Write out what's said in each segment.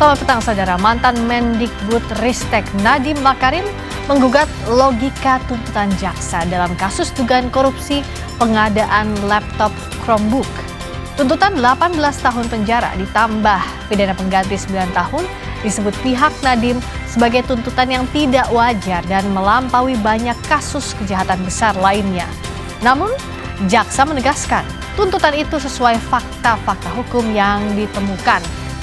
Selamat petang saudara, mantan Mendikbudristek Nadiem Makarim menggugat logika tuntutan jaksa dalam kasus dugaan korupsi pengadaan laptop Chromebook. Tuntutan 18 tahun penjara ditambah pidana pengganti 9 tahun disebut pihak Nadiem sebagai tuntutan yang tidak wajar dan melampaui banyak kasus kejahatan besar lainnya. Namun, jaksa menegaskan tuntutan itu sesuai fakta-fakta hukum yang ditemukan.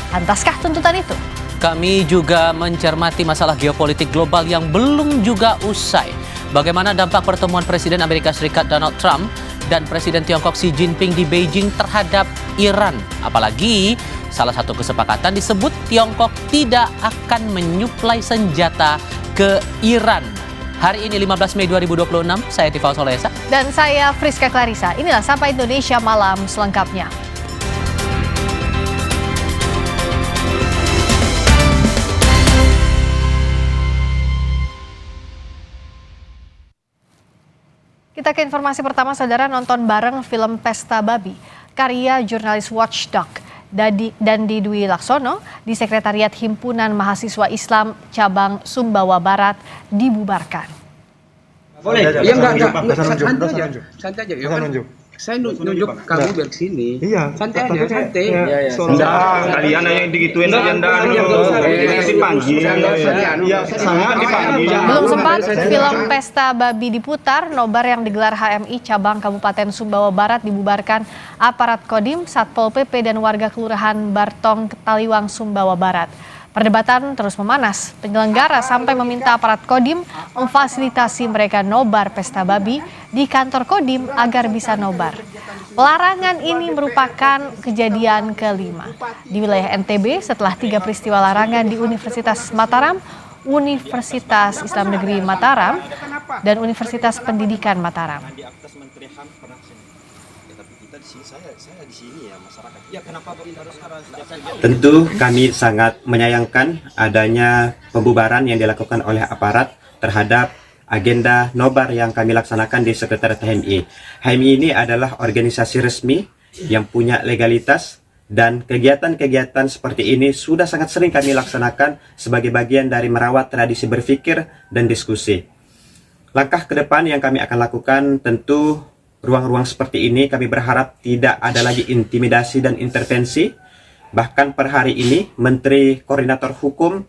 Pantaskah tuntutan itu? Kami juga mencermati masalah geopolitik global yang belum juga usai. Bagaimana dampak pertemuan Presiden Amerika Serikat Donald Trump dan Presiden Tiongkok Xi Jinping di Beijing terhadap Iran. Apalagi salah satu kesepakatan disebut Tiongkok tidak akan menyuplai senjata ke Iran. Hari ini 15 Mei 2026, saya Tifal Solesa. Dan saya Friska Clarissa. Inilah Sapa Indonesia Malam selengkapnya. Kita ke informasi pertama, saudara. Nonton bareng film Pesta Babi, karya jurnalis Watchdog Dandi Dwi Laksono di Sekretariat Himpunan Mahasiswa Islam Cabang Sumbawa Barat dibubarkan. Boleh, ya enggak, santai aja. Ya, kan? Saya nunjuk kamu biar kesini. Iya. Santai aja, santai. Enggak, kalian yang digituin saja dipanggil. Iya, sangat dipanggil. Belum sempat film Pesta Babi diputar, nobar yang digelar HMI cabang Kabupaten Sumbawa Barat dibubarkan aparat Kodim, Satpol PP dan warga Kelurahan Bartong, Taliwang, Sumbawa Barat. Perdebatan terus memanas. Penyelenggara sampai meminta aparat Kodim memfasilitasi mereka nobar Pesta Babi di kantor Kodim agar bisa nobar. Pelarangan ini merupakan kejadian kelima di wilayah NTB setelah 3 peristiwa larangan di Universitas Mataram, Universitas Islam Negeri Mataram, dan Universitas Pendidikan Mataram. Tentu kami sangat menyayangkan adanya pembubaran yang dilakukan oleh aparat terhadap agenda nobar yang kami laksanakan di Sekretariat HMI. HMI ini adalah organisasi resmi yang punya legalitas dan kegiatan-kegiatan seperti ini sudah sangat sering kami laksanakan sebagai bagian dari merawat tradisi berpikir dan diskusi. Langkah ke depan yang kami akan lakukan tentu ruang-ruang seperti ini kami berharap tidak ada lagi intimidasi dan intervensi. Bahkan per hari ini Menteri Koordinator Hukum,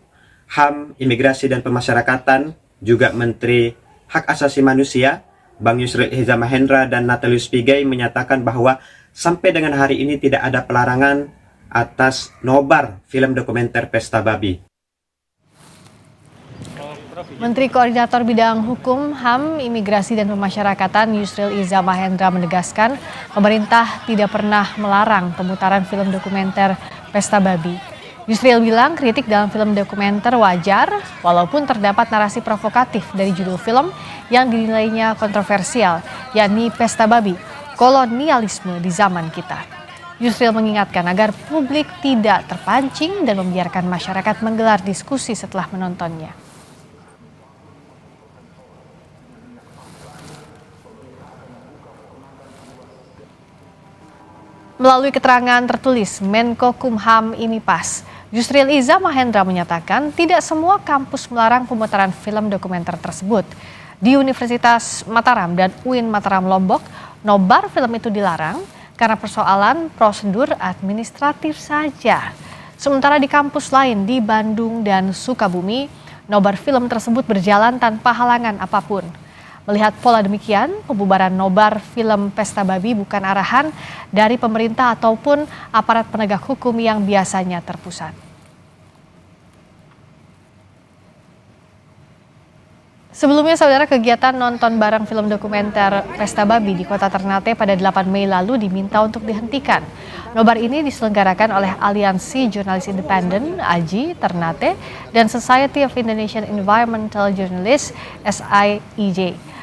HAM, Imigrasi dan Pemasyarakatan, juga Menteri Hak Asasi Manusia, Bang Yusril Iza Mahendra dan Natalius Pigai menyatakan bahwa sampai dengan hari ini tidak ada pelarangan atas nobar film dokumenter Pesta Babi. Menteri Koordinator Bidang Hukum, HAM, Imigrasi dan Pemasyarakatan Yusril Iza Mahendra menegaskan pemerintah tidak pernah melarang pemutaran film dokumenter Pesta Babi. Yusril bilang kritik dalam film dokumenter wajar walaupun terdapat narasi provokatif dari judul film yang dinilainya kontroversial, yakni Pesta Babi, kolonialisme di zaman kita. Yusril mengingatkan agar publik tidak terpancing dan membiarkan masyarakat menggelar diskusi setelah menontonnya. Melalui keterangan tertulis Menko Kumham Imipas, Yusril Iza Mahendra menyatakan tidak semua kampus melarang pemutaran film dokumenter tersebut. Di Universitas Mataram dan UIN Mataram Lombok, nobar film itu dilarang karena persoalan prosedur administratif saja. Sementara di kampus lain di Bandung dan Sukabumi, nobar film tersebut berjalan tanpa halangan apapun. Melihat pola demikian, pembubaran nobar film Pesta Babi bukan arahan dari pemerintah ataupun aparat penegak hukum yang biasanya terpusat. Sebelumnya, saudara, kegiatan nonton bareng film dokumenter Pesta Babi di Kota Ternate pada 8 Mei lalu diminta untuk dihentikan. Nobar ini diselenggarakan oleh Aliansi Jurnalis Independen (AJI) Ternate dan Society of Indonesian Environmental Journalists (SIEJ).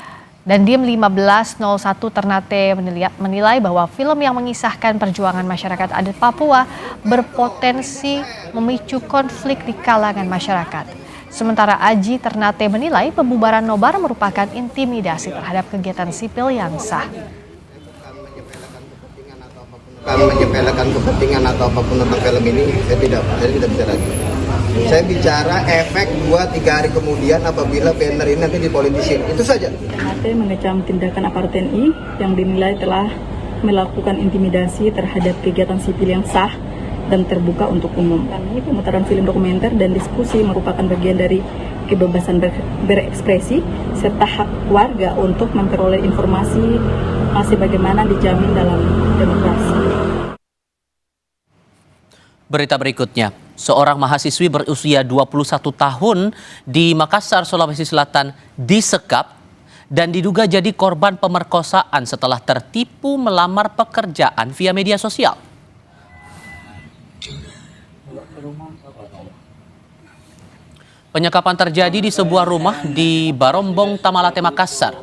Dan Dim 1501 Ternate menilai bahwa film yang mengisahkan perjuangan masyarakat adat Papua berpotensi memicu konflik di kalangan masyarakat. Sementara AJI Ternate menilai pembubaran nobar merupakan intimidasi terhadap kegiatan sipil yang sah. Menyepelekan kepentingan atau apapun tentang film ini, saya tidak bisa lagi. Saya bicara efek 2-3 hari kemudian apabila banner ini nanti dipolitisin. Itu saja. TNT mengecam tindakan aparat TNI yang dinilai telah melakukan intimidasi terhadap kegiatan sipil yang sah dan terbuka untuk umum. Kami pemutaran film dokumenter dan diskusi merupakan bagian dari kebebasan berekspresi serta hak warga untuk memperoleh informasi sebagaimana dijamin dalam demokrasi. Berita berikutnya, seorang mahasiswi berusia 21 tahun di Makassar, Sulawesi Selatan disekap dan diduga jadi korban pemerkosaan setelah tertipu melamar pekerjaan via media sosial. Penyekapan terjadi di sebuah rumah di Barombong, Tamalate, Makassar.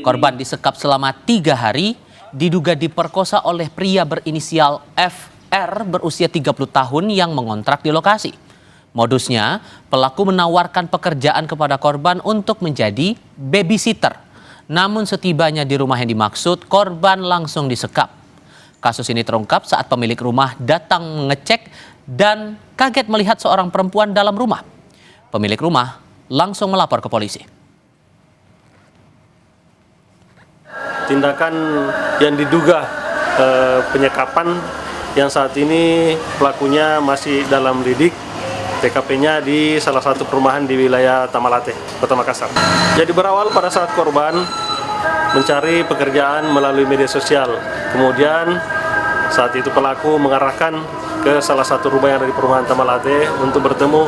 Korban disekap selama 3 hari, diduga diperkosa oleh pria berinisial FR berusia 30 tahun yang mengontrak di lokasi. Modusnya, pelaku menawarkan pekerjaan kepada korban untuk menjadi babysitter. Namun setibanya di rumah yang dimaksud, korban langsung disekap. Kasus ini terungkap saat pemilik rumah datang mengecek dan kaget melihat seorang perempuan dalam rumah. Pemilik rumah langsung melapor ke polisi. Tindakan yang diduga penyekapan yang saat ini pelakunya masih dalam lidik. TKP-nya di salah satu perumahan di wilayah Tamalate, Kota Makassar. Jadi berawal pada saat korban mencari pekerjaan melalui media sosial. Kemudian saat itu pelaku mengarahkan ke salah satu rumah yang ada di perumahan Tamalate untuk bertemu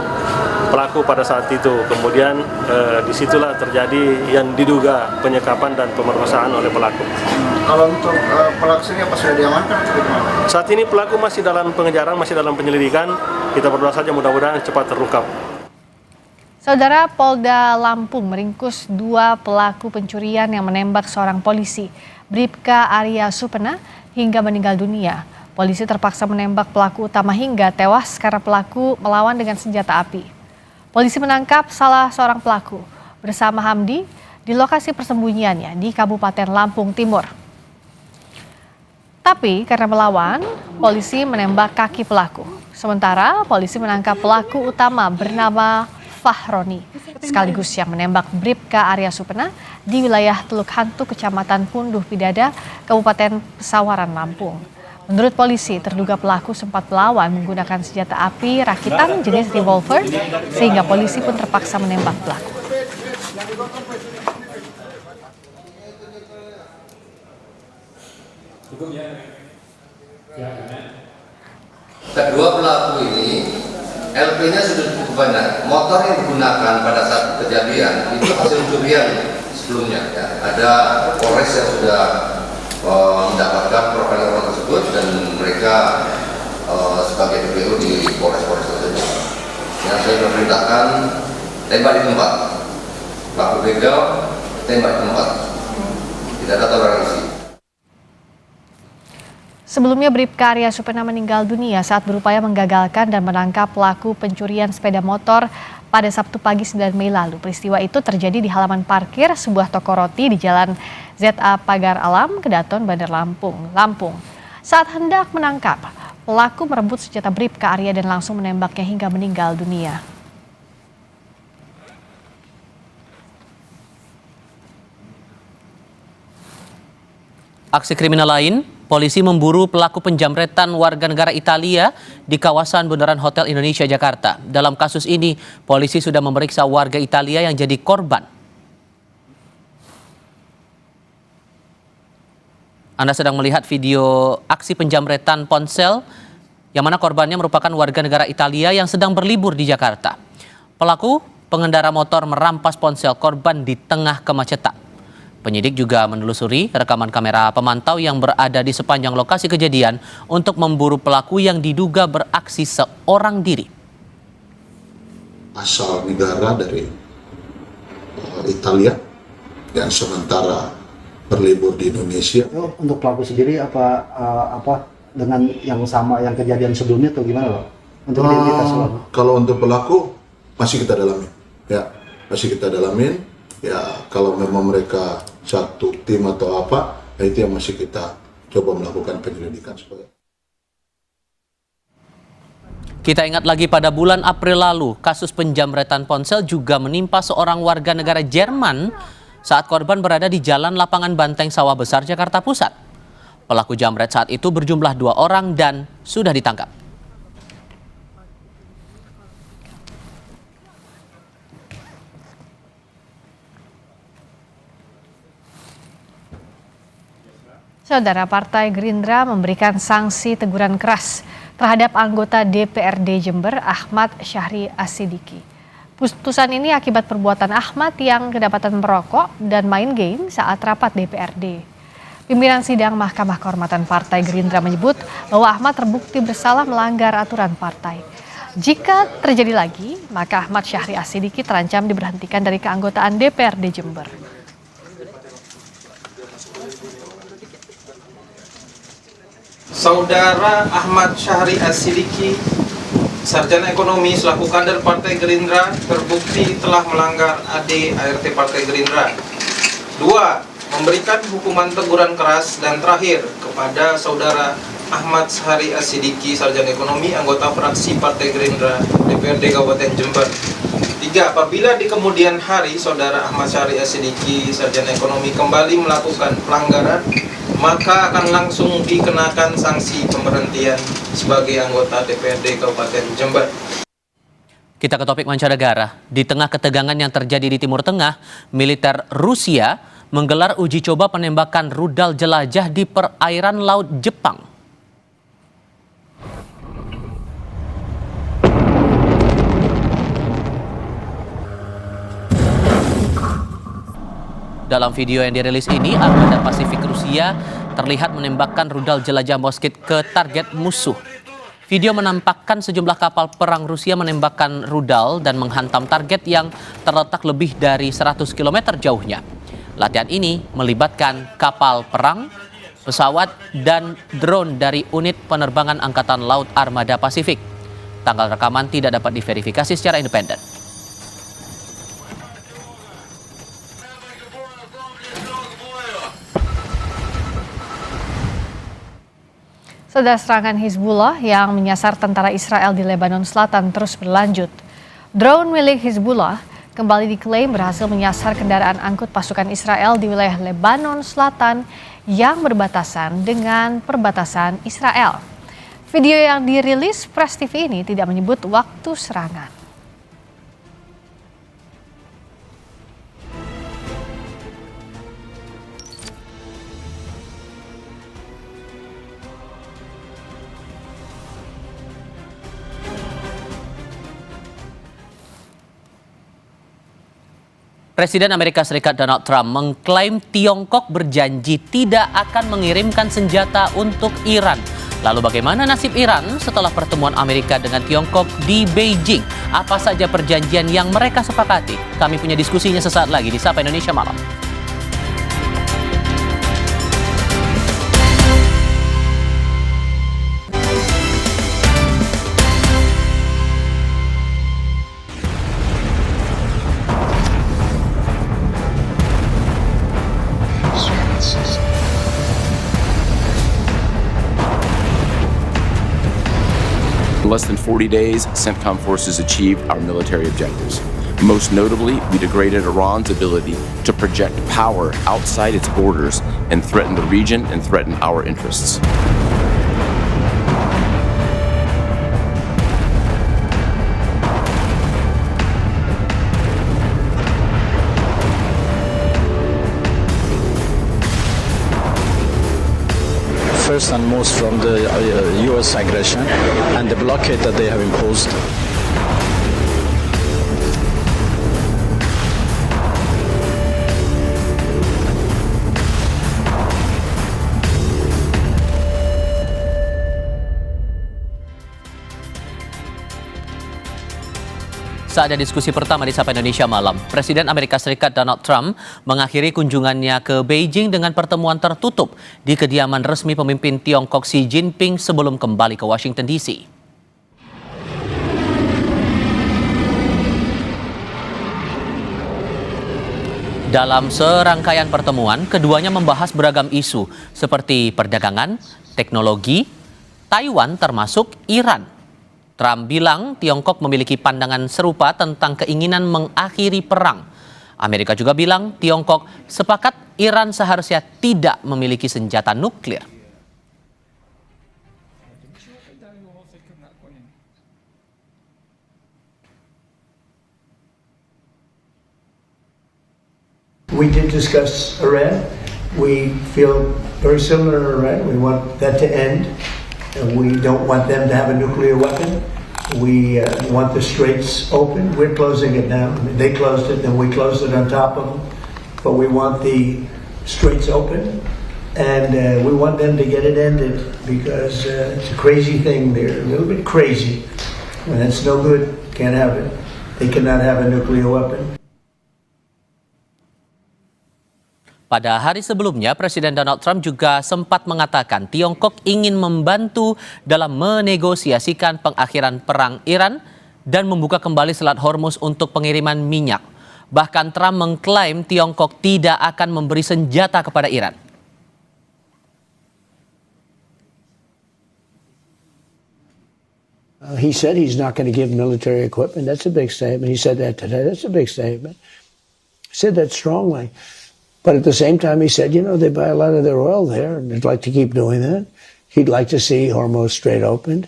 pelaku pada saat itu. Kemudian disitulah terjadi yang diduga penyekapan dan pemerkosaan oleh pelaku. Kalau untuk pelaku sendiri apa sudah diamankan? Saat ini pelaku masih dalam pengejaran, masih dalam penyelidikan. Kita berdoa saja mudah-mudahan cepat terungkap. Saudara, Polda Lampung meringkus 2 pelaku pencurian yang menembak seorang polisi, Bribka Arya Supena, hingga meninggal dunia. Polisi terpaksa menembak pelaku utama hingga tewas karena pelaku melawan dengan senjata api. Polisi menangkap salah seorang pelaku bersama Hamdi di lokasi persembunyiannya di Kabupaten Lampung Timur. Tapi karena melawan, polisi menembak kaki pelaku. Sementara polisi menangkap pelaku utama bernama Fahroni, sekaligus yang menembak Bribka Arya Supena di wilayah Teluk Hantu, Kecamatan Punduh Pidada, Kabupaten Pesawaran, Lampung. Menurut polisi, terduga pelaku sempat melawan menggunakan senjata api rakitan jenis revolver, sehingga polisi pun terpaksa menembak pelaku. Kedua pelaku ini LP-nya sudah cukup banyak. Motor yang digunakan pada saat kejadian itu hasil curian sebelumnya. Ya. Ada Polres yang sudah mendapatkan profil orang tersebut dan mereka sebagai DPO di Polres-Polres tersebut. Yang saya memerintahkan tembak di tempat. Pelaku begal tembak di tempat. Tidak ada toleransi. Sebelumnya, Bribka Arya Supena meninggal dunia saat berupaya menggagalkan dan menangkap pelaku pencurian sepeda motor pada Sabtu pagi 9 Mei lalu. Peristiwa itu terjadi di halaman parkir sebuah toko roti di Jalan ZA Pagar Alam, Kedaton, Bandar Lampung. Saat hendak menangkap, pelaku merebut senjata Bribka Arya dan langsung menembaknya hingga meninggal dunia. Aksi kriminal lain, polisi memburu pelaku penjamretan warga negara Italia di kawasan Bundaran Hotel Indonesia, Jakarta. Dalam kasus ini, polisi sudah memeriksa warga Italia yang jadi korban. Anda sedang melihat video aksi penjamretan ponsel yang mana korbannya merupakan warga negara Italia yang sedang berlibur di Jakarta. Pelaku pengendara motor merampas ponsel korban di tengah kemacetan. Penyidik juga menelusuri rekaman kamera pemantau yang berada di sepanjang lokasi kejadian untuk memburu pelaku yang diduga beraksi seorang diri. Asal negara dari Italia yang sementara berlibur di Indonesia. Untuk pelaku sendiri apa dengan yang sama yang kejadian sebelumnya atau gimana, Pak? Untuk identitas pelaku. Kalau untuk pelaku masih kita dalamin. Ya, masih kita dalamin. Ya, kalau memang mereka satu tim atau apa, itu yang masih kita coba melakukan penyelidikan. Kita ingat lagi pada bulan April lalu, kasus penjamretan ponsel juga menimpa seorang warga negara Jerman saat korban berada di Jalan Lapangan Banteng Sawah Besar, Jakarta Pusat. Pelaku jamret saat itu berjumlah 2 orang dan sudah ditangkap. Saudara, Partai Gerindra memberikan sanksi teguran keras terhadap anggota DPRD Jember Ahmad Syahri As-Siddiqi. Putusan ini akibat perbuatan Ahmad yang kedapatan merokok dan main game saat rapat DPRD. Pimpinan sidang Mahkamah Kehormatan Partai Gerindra menyebut bahwa Ahmad terbukti bersalah melanggar aturan partai. Jika terjadi lagi, maka Ahmad Syahri As-Siddiqi terancam diberhentikan dari keanggotaan DPRD Jember. Saudara Ahmad Syahri As-Siddiqi, sarjana ekonomi selaku kader Partai Gerindra, terbukti telah melanggar AD/ART Partai Gerindra. 2. Memberikan hukuman teguran keras dan terakhir kepada Saudara Ahmad Syahri As-Siddiqi, sarjana ekonomi, anggota fraksi Partai Gerindra DPRD Kabupaten Jember. 3. Apabila di kemudian hari Saudara Ahmad Syahri As-Siddiqi, sarjana ekonomi, kembali melakukan pelanggaran, maka akan langsung dikenakan sanksi pemberhentian sebagai anggota DPRD Kabupaten Jember. Kita ke topik mancanegara. Di tengah ketegangan yang terjadi di Timur Tengah, militer Rusia menggelar uji coba penembakan rudal jelajah di perairan Laut Jepang. Dalam video yang dirilis ini, Armada Pasifik Rusia terlihat menembakkan rudal jelajah Moskit ke target musuh. Video menampakkan sejumlah kapal perang Rusia menembakkan rudal dan menghantam target yang terletak lebih dari 100 km jauhnya. Latihan ini melibatkan kapal perang, pesawat, dan drone dari unit penerbangan Angkatan Laut Armada Pasifik. Tanggal rekaman tidak dapat diverifikasi secara independen. Saudara, serangan Hizbullah yang menyasar tentara Israel di Lebanon Selatan terus berlanjut. Drone milik Hizbullah kembali diklaim berhasil menyasar kendaraan angkut pasukan Israel di wilayah Lebanon Selatan yang berbatasan dengan perbatasan Israel. Video yang dirilis Press TV ini tidak menyebut waktu serangan. Presiden Amerika Serikat Donald Trump mengklaim Tiongkok berjanji tidak akan mengirimkan senjata untuk Iran. Lalu bagaimana nasib Iran setelah pertemuan Amerika dengan Tiongkok di Beijing? Apa saja perjanjian yang mereka sepakati? Kami punya diskusinya sesaat lagi di Sapa Indonesia Malam. In less than 40 days, CENTCOM forces achieved our military objectives. Most notably, we degraded Iran's ability to project power outside its borders and threaten the region and threaten our interests. First and most from the U.S. aggression and the blockade that they have imposed. Saatnya diskusi pertama di Sapa Indonesia Malam. Presiden Amerika Serikat Donald Trump mengakhiri kunjungannya ke Beijing dengan pertemuan tertutup di kediaman resmi pemimpin Tiongkok Xi Jinping sebelum kembali ke Washington DC. Dalam serangkaian pertemuan, keduanya membahas beragam isu seperti perdagangan, teknologi, Taiwan termasuk Iran. Trump bilang Tiongkok memiliki pandangan serupa tentang keinginan mengakhiri perang. Amerika juga bilang Tiongkok sepakat Iran seharusnya tidak memiliki senjata nuklir. We did discuss Iran. We feel very similar to Iran. We want that to end. We don't want them to have a nuclear weapon. We want the straits open. We're closing it now. They closed it, then we closed it on top of them. But we want the straits open, and we want them to get it ended because it's a crazy thing. They're a little bit crazy, and it's no good. Can't have it. They cannot have a nuclear weapon. Pada hari sebelumnya, Presiden Donald Trump juga sempat mengatakan Tiongkok ingin membantu dalam menegosiasikan pengakhiran perang Iran dan membuka kembali Selat Hormuz untuk pengiriman minyak. Bahkan Trump mengklaim Tiongkok tidak akan memberi senjata kepada Iran. He said he's not going to give military equipment. That's a big statement. He said that today. That's a big statement. He said that strongly. But at the same time, he said, they buy a lot of their oil there, and they'd like to keep doing that. He'd like to see Hormuz Strait opened.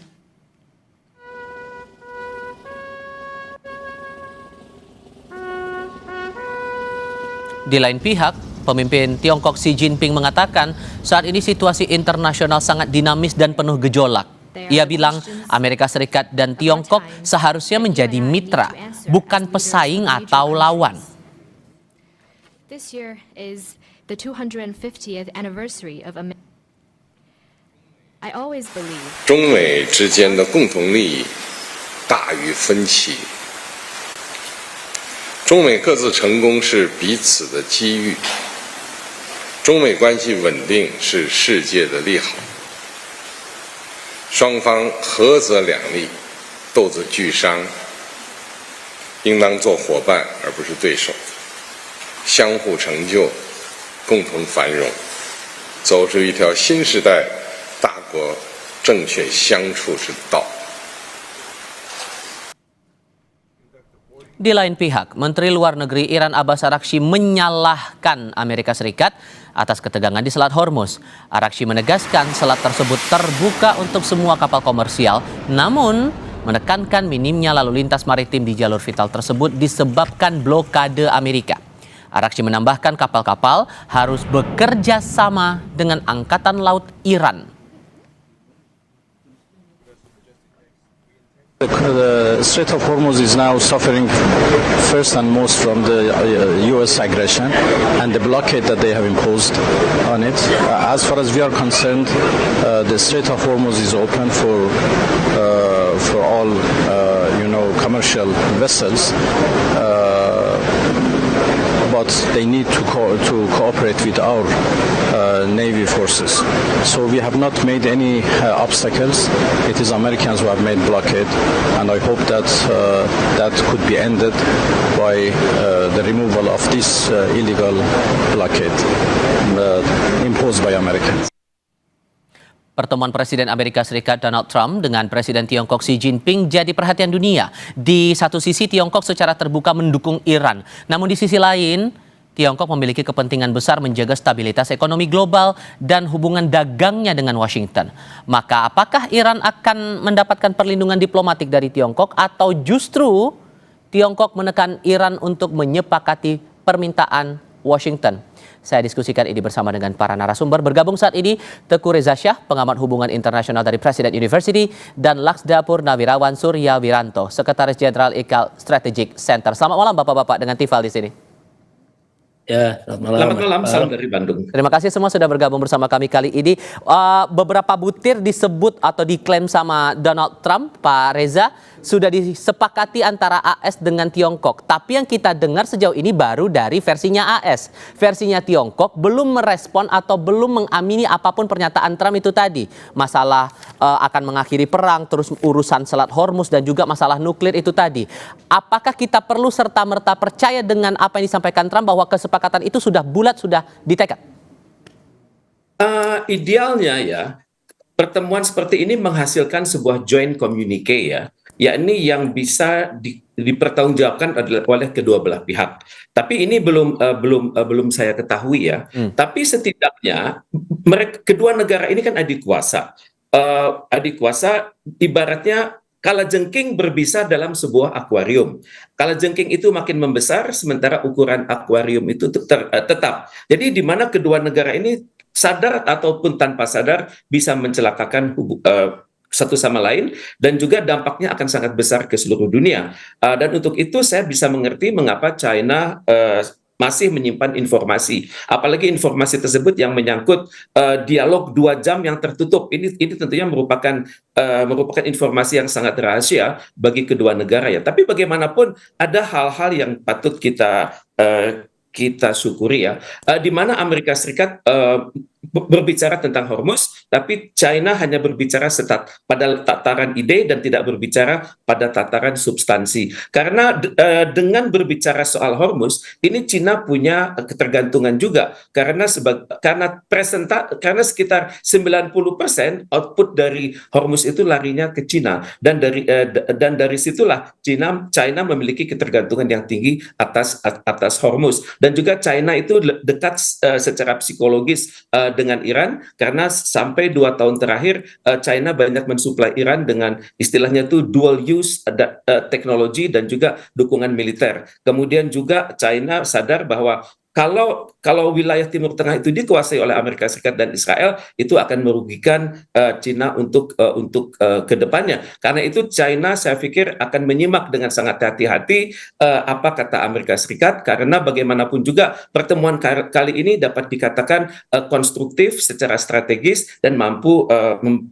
Di lain pihak, pemimpin Tiongkok Xi Jinping mengatakan saat ini situasi internasional sangat dinamis dan penuh gejolak. Ia bilang Amerika Serikat dan Tiongkok seharusnya menjadi mitra, bukan pesaing atau lawan. This year is the 250th anniversary of America. I always believe 中美之间的共同利益大于分歧，中美各自成功是彼此的机遇，中美关系稳定是世界的利好，双方合则两利，斗则俱伤，应当做伙伴而不是对手。相互成就，共同繁荣，走出一条新时代大国正确相处之道。 Di lain pihak, Menteri Luar Negeri Iran Abbas Araghchi menyalahkan Amerika Serikat atas ketegangan di Selat Hormuz. Araghchi menegaskan selat tersebut terbuka untuk semua kapal komersial, namun menekankan minimnya lalu lintas maritim di jalur vital tersebut disebabkan blokade Amerika. Araghchi menambahkan kapal-kapal harus bekerja sama dengan Angkatan Laut Iran. The Strait of Hormuz is now suffering first and most from the U.S. aggression and the blockade that they have imposed on it. As far as we are concerned, the Strait of Hormuz is open for all, commercial vessels. But they need to cooperate with our Navy forces. So we have not made any obstacles. It is Americans who have made blockade, and I hope that that could be ended by the removal of this illegal blockade imposed by Americans. Pertemuan Presiden Amerika Serikat Donald Trump dengan Presiden Tiongkok Xi Jinping jadi perhatian dunia. Di satu sisi Tiongkok secara terbuka mendukung Iran. Namun di sisi lain, Tiongkok memiliki kepentingan besar menjaga stabilitas ekonomi global dan hubungan dagangnya dengan Washington. Maka apakah Iran akan mendapatkan perlindungan diplomatik dari Tiongkok atau justru Tiongkok menekan Iran untuk menyepakati permintaan Washington? Saya diskusikan ini bersama dengan para narasumber. Bergabung saat ini Teguh Reza Shah, pengamat hubungan internasional dari Presiden University, dan Laksda Purnawirawan Surya Wiranto, Sekretaris Jenderal ICAL Strategic Center. Selamat malam Bapak-Bapak dengan Tifal di sini. Ya, selamat malam. Salam dari Bandung. Terima kasih semua sudah bergabung bersama kami kali ini. Beberapa butir disebut atau diklaim sama Donald Trump, Pak Reza, sudah disepakati antara AS dengan Tiongkok. Tapi yang kita dengar sejauh ini baru dari versinya AS. Versinya Tiongkok belum merespon atau belum mengamini apapun pernyataan Trump itu tadi. Masalah akan mengakhiri perang, terus urusan Selat Hormuz dan juga masalah nuklir itu tadi. Apakah kita perlu serta-merta percaya dengan apa yang disampaikan Trump bahwa kesepakatan itu sudah bulat, sudah ditekad? Idealnya ya, pertemuan seperti ini menghasilkan sebuah joint communique ya. yakni yang bisa dipertanggungjawabkan oleh kedua belah pihak. Tapi ini belum saya ketahui ya. Tapi setidaknya kedua negara ini kan adik kuasa. Adik kuasa ibaratnya kalajengking berbisa dalam sebuah akuarium. Kalajengking itu makin membesar, sementara ukuran akuarium itu tetap. Jadi di mana kedua negara ini sadar ataupun tanpa sadar bisa mencelakakan satu sama lain, dan juga dampaknya akan sangat besar ke seluruh dunia. Dan untuk itu saya bisa mengerti mengapa China masih menyimpan informasi, apalagi informasi tersebut yang menyangkut dialog 2 jam yang tertutup. Ini tentunya merupakan informasi yang sangat rahasia bagi kedua negara ya. Tapi bagaimanapun ada hal-hal yang patut kita syukuri ya, di mana Amerika Serikat berbicara tentang Hormuz, tapi China hanya berbicara pada tataran ide dan tidak berbicara pada tataran substansi. Karena dengan berbicara soal Hormuz, ini China punya ketergantungan juga, karena sekitar 90% output dari Hormuz itu larinya ke China, dan dari situlah China memiliki ketergantungan yang tinggi atas Hormuz, dan juga China itu dekat secara psikologis dengan Iran, karena sampai 2 tahun terakhir China banyak mensuplai Iran dengan istilahnya itu dual use teknologi dan juga dukungan militer. Kemudian juga China sadar bahwa kalau wilayah Timur Tengah itu dikuasai oleh Amerika Serikat dan Israel, itu akan merugikan China untuk kedepannya. Karena itu China saya pikir akan menyimak dengan sangat hati-hati apa kata Amerika Serikat, karena bagaimanapun juga pertemuan kali ini dapat dikatakan konstruktif secara strategis dan mampu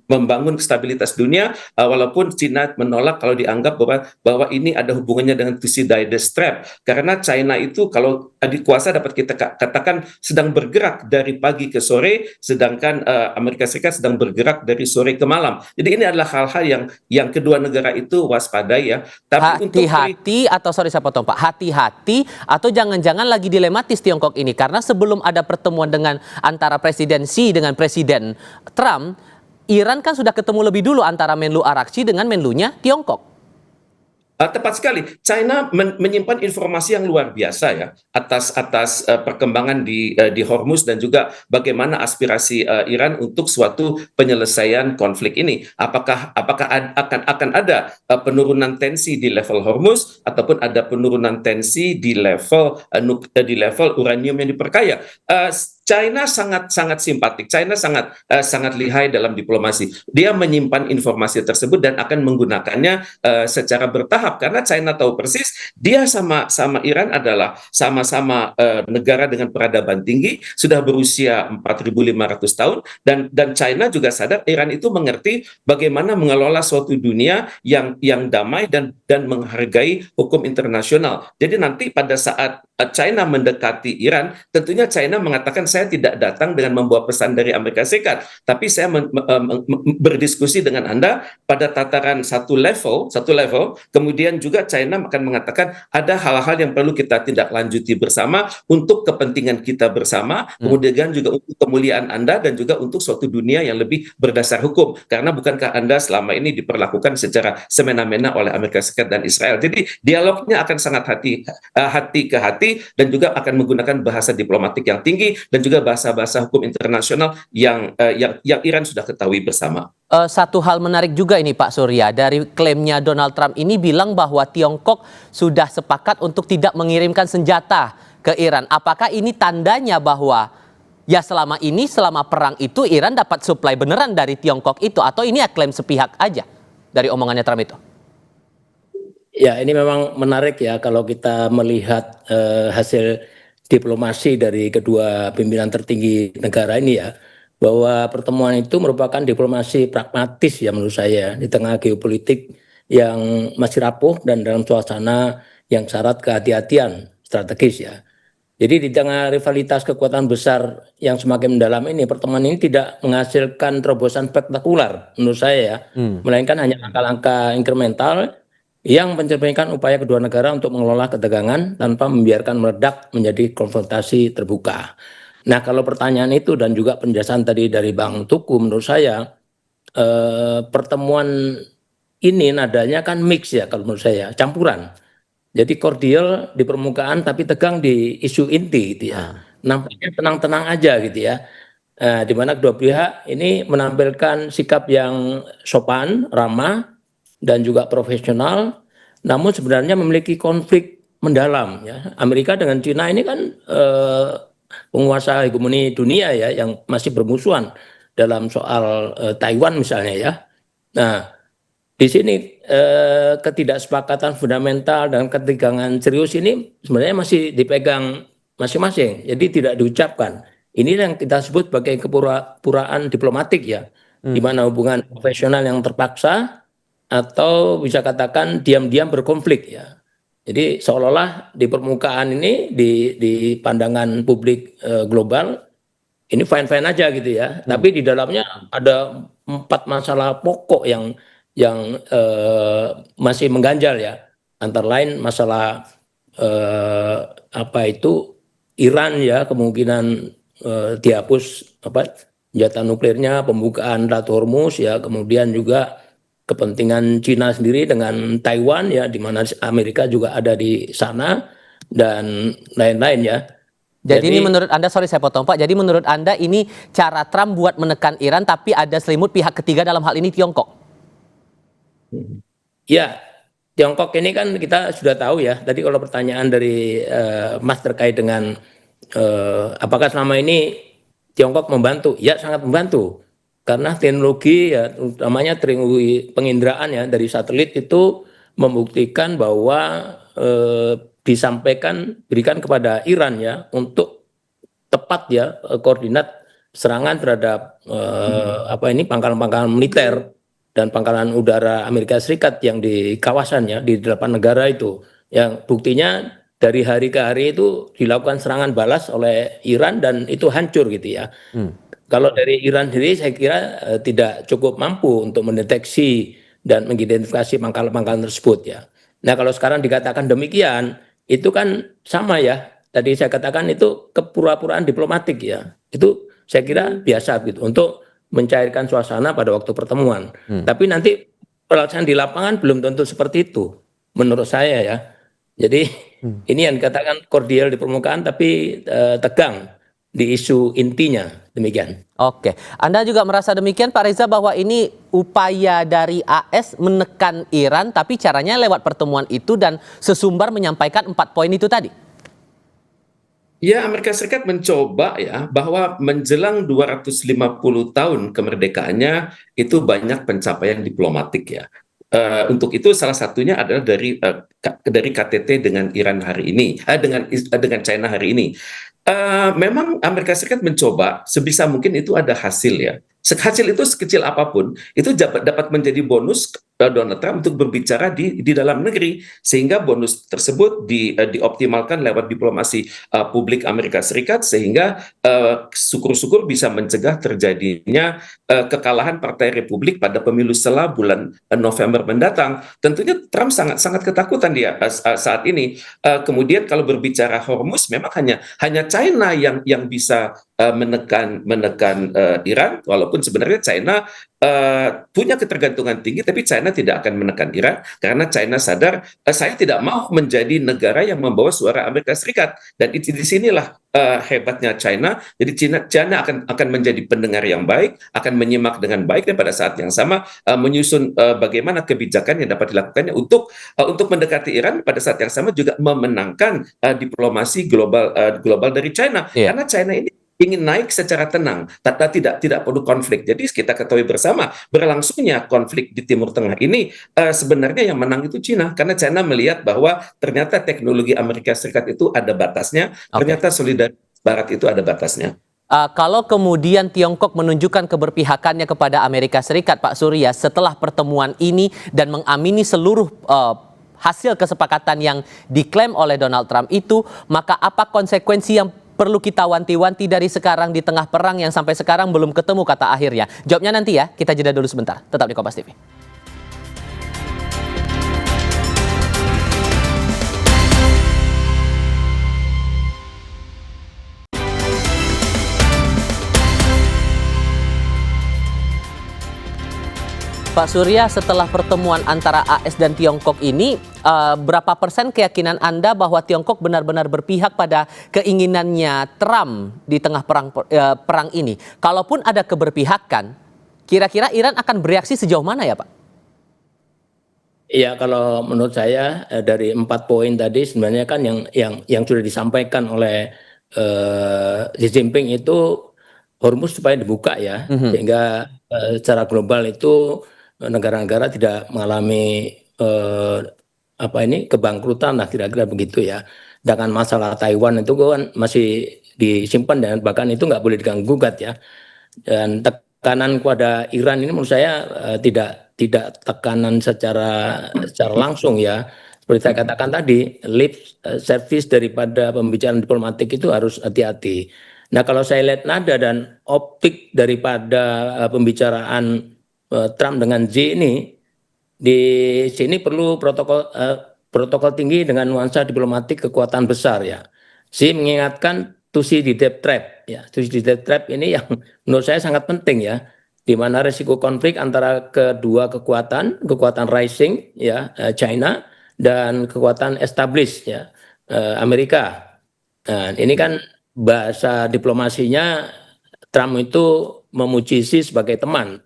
membangun stabilitas dunia, walaupun China menolak kalau dianggap bahwa ini ada hubungannya dengan Thucydides trap, karena China itu kalau adik kuasa dapat kita katakan sedang bergerak dari pagi ke sore, sedangkan Amerika Serikat sedang bergerak dari sore ke malam. Jadi ini adalah hal-hal yang kedua negara itu waspadai ya. Tapi hati-hati atau sorry saya potong Pak, hati-hati atau jangan-jangan lagi dilematis Tiongkok ini, karena sebelum ada pertemuan dengan antara Presiden Xi dengan Presiden Trump, Iran kan sudah ketemu lebih dulu antara Menlu Araghchi dengan Menlunya Tiongkok. Tepat sekali, China menyimpan informasi yang luar biasa ya atas perkembangan di Hormuz, dan juga bagaimana aspirasi Iran untuk suatu penyelesaian konflik ini. Apakah akan ada penurunan tensi di level Hormuz, ataupun ada penurunan tensi di level uranium yang diperkaya? China sangat simpatik, China sangat lihai dalam diplomasi. Dia menyimpan informasi tersebut dan akan menggunakannya secara bertahap, karena China tahu persis dia sama Iran adalah sama-sama negara dengan peradaban tinggi, sudah berusia 4.500 tahun, dan China juga sadar Iran itu mengerti bagaimana mengelola suatu dunia yang damai dan menghargai hukum internasional. Jadi nanti pada saat China mendekati Iran, tentunya China mengatakan saya tidak datang dengan membawa pesan dari Amerika Serikat, tapi saya berdiskusi dengan Anda pada tataran satu level, kemudian juga China akan mengatakan ada hal-hal yang perlu kita tindak lanjuti bersama untuk kepentingan kita bersama, kemudian juga untuk kemuliaan Anda dan juga untuk suatu dunia yang lebih berdasar hukum, karena bukankah Anda selama ini diperlakukan secara semena-mena oleh Amerika Serikat dan Israel. Jadi dialognya akan sangat hati ke hati, dan juga akan menggunakan bahasa diplomatik yang tinggi dan juga bahasa-bahasa hukum internasional yang Iran sudah ketahui bersama. Satu hal menarik juga ini Pak Surya, dari klaimnya Donald Trump ini bilang bahwa Tiongkok sudah sepakat untuk tidak mengirimkan senjata ke Iran. Apakah ini tandanya bahwa ya selama perang itu Iran dapat suplai beneran dari Tiongkok itu, atau ini ya klaim sepihak aja dari omongannya Trump itu? Ya, ini memang menarik ya kalau kita melihat hasil diplomasi dari kedua pimpinan tertinggi negara ini ya, bahwa pertemuan itu merupakan diplomasi pragmatis ya menurut saya, di tengah geopolitik yang masih rapuh dan dalam suasana yang syarat kehati-hatian strategis ya. Jadi di tengah rivalitas kekuatan besar yang semakin mendalam ini, pertemuan ini tidak menghasilkan terobosan spektakuler menurut saya ya, melainkan hanya langkah-langkah incremental yang mencerminkan upaya kedua negara untuk mengelola ketegangan tanpa membiarkan meledak menjadi konfrontasi terbuka. Nah, kalau pertanyaan itu dan juga penjelasan tadi dari Bang Tuku, menurut saya pertemuan ini nadanya kan mix ya kalau menurut saya, campuran. Jadi cordial di permukaan tapi tegang di isu inti gitu ya. Nampaknya tenang-tenang aja gitu ya. Di mana kedua pihak ini menampilkan sikap yang sopan, ramah, dan juga profesional, namun sebenarnya memiliki konflik mendalam ya. Amerika dengan Cina ini kan penguasa hegemoni dunia ya yang masih bermusuhan dalam soal Taiwan misalnya ya. Nah, di sini ketidaksepakatan fundamental dan ketegangan serius ini sebenarnya masih dipegang masing-masing, jadi tidak diucapkan. Ini yang kita sebut sebagai kepura-puraan diplomatik ya, di mana hubungan profesional yang terpaksa atau bisa katakan diam-diam berkonflik ya. Jadi seolah-olah di permukaan ini di pandangan publik global ini fine-fine aja gitu ya, tapi di dalamnya ada 4 masalah pokok yang masih mengganjal ya, antara lain masalah Iran ya, kemungkinan dihapus senjata nuklirnya, pembukaan Selat Hormuz ya, kemudian juga kepentingan Cina sendiri dengan Taiwan ya, di mana Amerika juga ada di sana dan lain-lain ya. Jadi ini menurut Anda, sorry saya potong Pak, jadi menurut Anda ini cara Trump buat menekan Iran tapi ada selimut pihak ketiga dalam hal ini Tiongkok? Ya, Tiongkok ini kan kita sudah tahu ya, tadi kalau pertanyaan dari Mas terkait dengan apakah selama ini Tiongkok membantu? Ya, sangat membantu. Karena teknologi ya, utamanya teknologi penginderaan ya dari satelit itu membuktikan bahwa berikan kepada Iran ya untuk tepat ya koordinat serangan terhadap pangkalan-pangkalan militer dan pangkalan udara Amerika Serikat yang di kawasannya di 8 negara itu, yang buktinya dari hari ke hari itu dilakukan serangan balas oleh Iran dan itu hancur gitu ya. Kalau dari Iran sendiri saya kira tidak cukup mampu untuk mendeteksi dan mengidentifikasi pangkalan-pangkalan tersebut ya. Nah kalau sekarang dikatakan demikian, itu kan sama ya. Tadi saya katakan itu kepura-puraan diplomatik ya. Itu saya kira biasa gitu untuk mencairkan suasana pada waktu pertemuan. Tapi nanti pelaksanaan di lapangan belum tentu seperti itu menurut saya ya. Jadi ini yang dikatakan kordial di permukaan tapi tegang di isu intinya, demikian. Oke, Anda juga merasa demikian Pak Reza bahwa ini upaya dari AS menekan Iran tapi caranya lewat pertemuan itu dan sesumbar menyampaikan 4 poin itu tadi? Ya, Amerika Serikat mencoba ya bahwa menjelang 250 tahun kemerdekaannya itu banyak pencapaian diplomatik ya. Untuk itu salah satunya adalah dari KTT dengan Iran hari ini, dengan China hari ini. Memang Amerika Serikat mencoba sebisa mungkin itu ada hasil ya. Hasil itu sekecil apapun itu dapat menjadi bonus Donald Trump untuk berbicara di dalam negeri, sehingga bonus tersebut dioptimalkan lewat diplomasi publik Amerika Serikat, sehingga syukur-syukur bisa mencegah terjadinya kekalahan Partai Republik pada pemilu setelah bulan November mendatang. Tentunya Trump sangat ketakutan dia saat ini. Kemudian kalau berbicara Hormuz, memang hanya China yang bisa menekan Iran, walaupun sebenarnya China punya ketergantungan tinggi, tapi China tidak akan menekan Iran karena China sadar saya tidak mau menjadi negara yang membawa suara Amerika Serikat, dan di sinilah hebatnya China. Jadi China akan menjadi pendengar yang baik, akan menyimak dengan baik, dan pada saat yang sama menyusun bagaimana kebijakan yang dapat dilakukannya untuk mendekati Iran, pada saat yang sama juga memenangkan diplomasi global dari China. Karena China ini ingin naik secara tenang, tidak perlu konflik. Jadi kita ketahui bersama berlangsungnya konflik di Timur Tengah ini sebenarnya yang menang itu China, karena China melihat bahwa ternyata teknologi Amerika Serikat itu ada batasnya, ternyata solidaritas Barat itu ada batasnya. Kalau kemudian Tiongkok menunjukkan keberpihakannya kepada Amerika Serikat, Pak Surya, setelah pertemuan ini dan mengamini seluruh hasil kesepakatan yang diklaim oleh Donald Trump itu, maka apa konsekuensi yang perlu kita wanti-wanti dari sekarang di tengah perang yang sampai sekarang belum ketemu kata akhirnya? Jawabnya nanti ya, kita jeda dulu sebentar. Tetap di Kompas TV. Pak Surya, setelah pertemuan antara AS dan Tiongkok ini, berapa persen keyakinan Anda bahwa Tiongkok benar-benar berpihak pada keinginannya Trump di tengah perang ini? Kalaupun ada keberpihakan, kira-kira Iran akan bereaksi sejauh mana ya, Pak? Ya, kalau menurut saya dari 4 poin tadi sebenarnya kan yang sudah disampaikan oleh Xi Jinping itu Hormuz supaya dibuka ya, sehingga secara global itu negara-negara tidak mengalami kebangkrutan lah, kira-kira begitu ya. Dengan masalah Taiwan itu kan masih disimpan dan bahkan itu nggak boleh diganggu-gugat ya. Dan tekanan kepada Iran ini menurut saya tidak tekanan secara langsung ya. Seperti saya katakan tadi, lip service daripada pembicaraan diplomatik itu harus hati-hati. Nah, kalau saya lihat nada dan optik daripada pembicaraan Trump dengan Xi ini, di sini perlu protokol tinggi dengan nuansa diplomatik kekuatan besar ya. Xi mengingatkan to see the debt trap ya. To see the debt trap ini yang menurut saya sangat penting ya, di mana risiko konflik antara kedua kekuatan rising ya, China dan kekuatan established ya, Amerika. Nah, ini kan bahasa diplomasinya Trump itu memuji Xi sebagai teman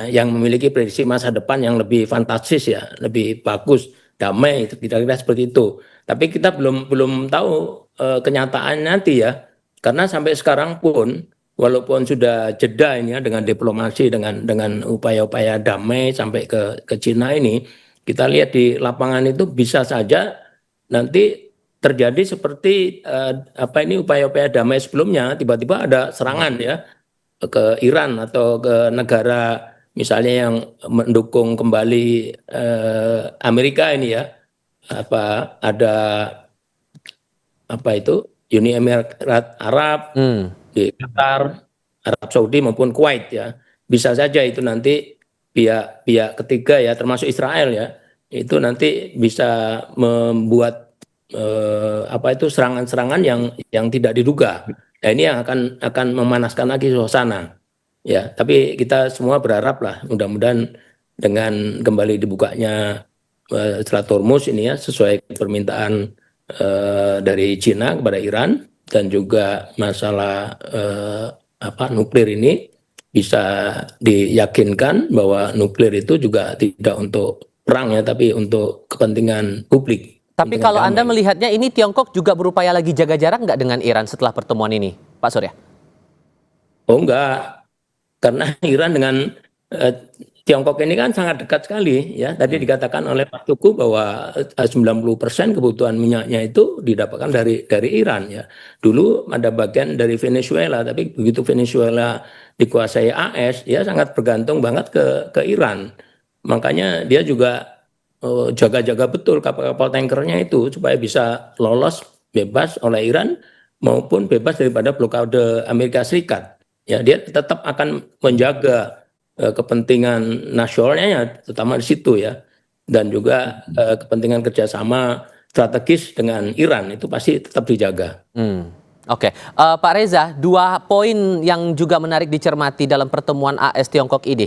yang memiliki prediksi masa depan yang lebih fantastis ya, lebih bagus, damai, itu kira-kira seperti itu. Tapi kita belum tahu kenyataan nanti ya, karena sampai sekarang pun walaupun sudah jeda ini ya dengan diplomasi, dengan upaya-upaya damai sampai ke Cina ini, kita lihat di lapangan itu bisa saja nanti terjadi seperti upaya-upaya damai sebelumnya, tiba-tiba ada serangan ya ke Iran atau ke negara misalnya yang mendukung kembali Amerika ini ya, ada Uni Emirat Arab, di Qatar, Arab Saudi maupun Kuwait ya, bisa saja itu nanti pihak ketiga ya, termasuk Israel ya, itu nanti bisa membuat serangan-serangan yang tidak diduga. Nah, ini yang akan memanaskan lagi suasana. Ya, tapi kita semua berharap lah mudah-mudahan dengan kembali dibukanya Selat Hormuz ini ya, sesuai permintaan dari Cina kepada Iran, dan juga masalah nuklir ini bisa diyakinkan bahwa nuklir itu juga tidak untuk perang ya, tapi untuk kepentingan publik. Tapi kalau Anda melihatnya ini Tiongkok juga berupaya lagi jaga jarak nggak dengan Iran setelah pertemuan ini, Pak Surya? Oh enggak, karena Iran dengan Tiongkok ini kan sangat dekat sekali ya. Tadi dikatakan oleh Pak Tuku bahwa 90% kebutuhan minyaknya itu didapatkan dari Iran ya. Dulu ada bagian dari Venezuela, tapi begitu Venezuela dikuasai AS, dia sangat bergantung banget ke Iran. Makanya dia juga jaga-jaga betul kapal-kapal tankernya itu supaya bisa lolos bebas oleh Iran maupun bebas daripada blokade Amerika Serikat. Ya, dia tetap akan menjaga kepentingan nasionalnya, terutama di situ ya, dan juga kepentingan kerjasama strategis dengan Iran itu pasti tetap dijaga. Oke. Pak Reza, 2 poin yang juga menarik dicermati dalam pertemuan AS Tiongkok ini.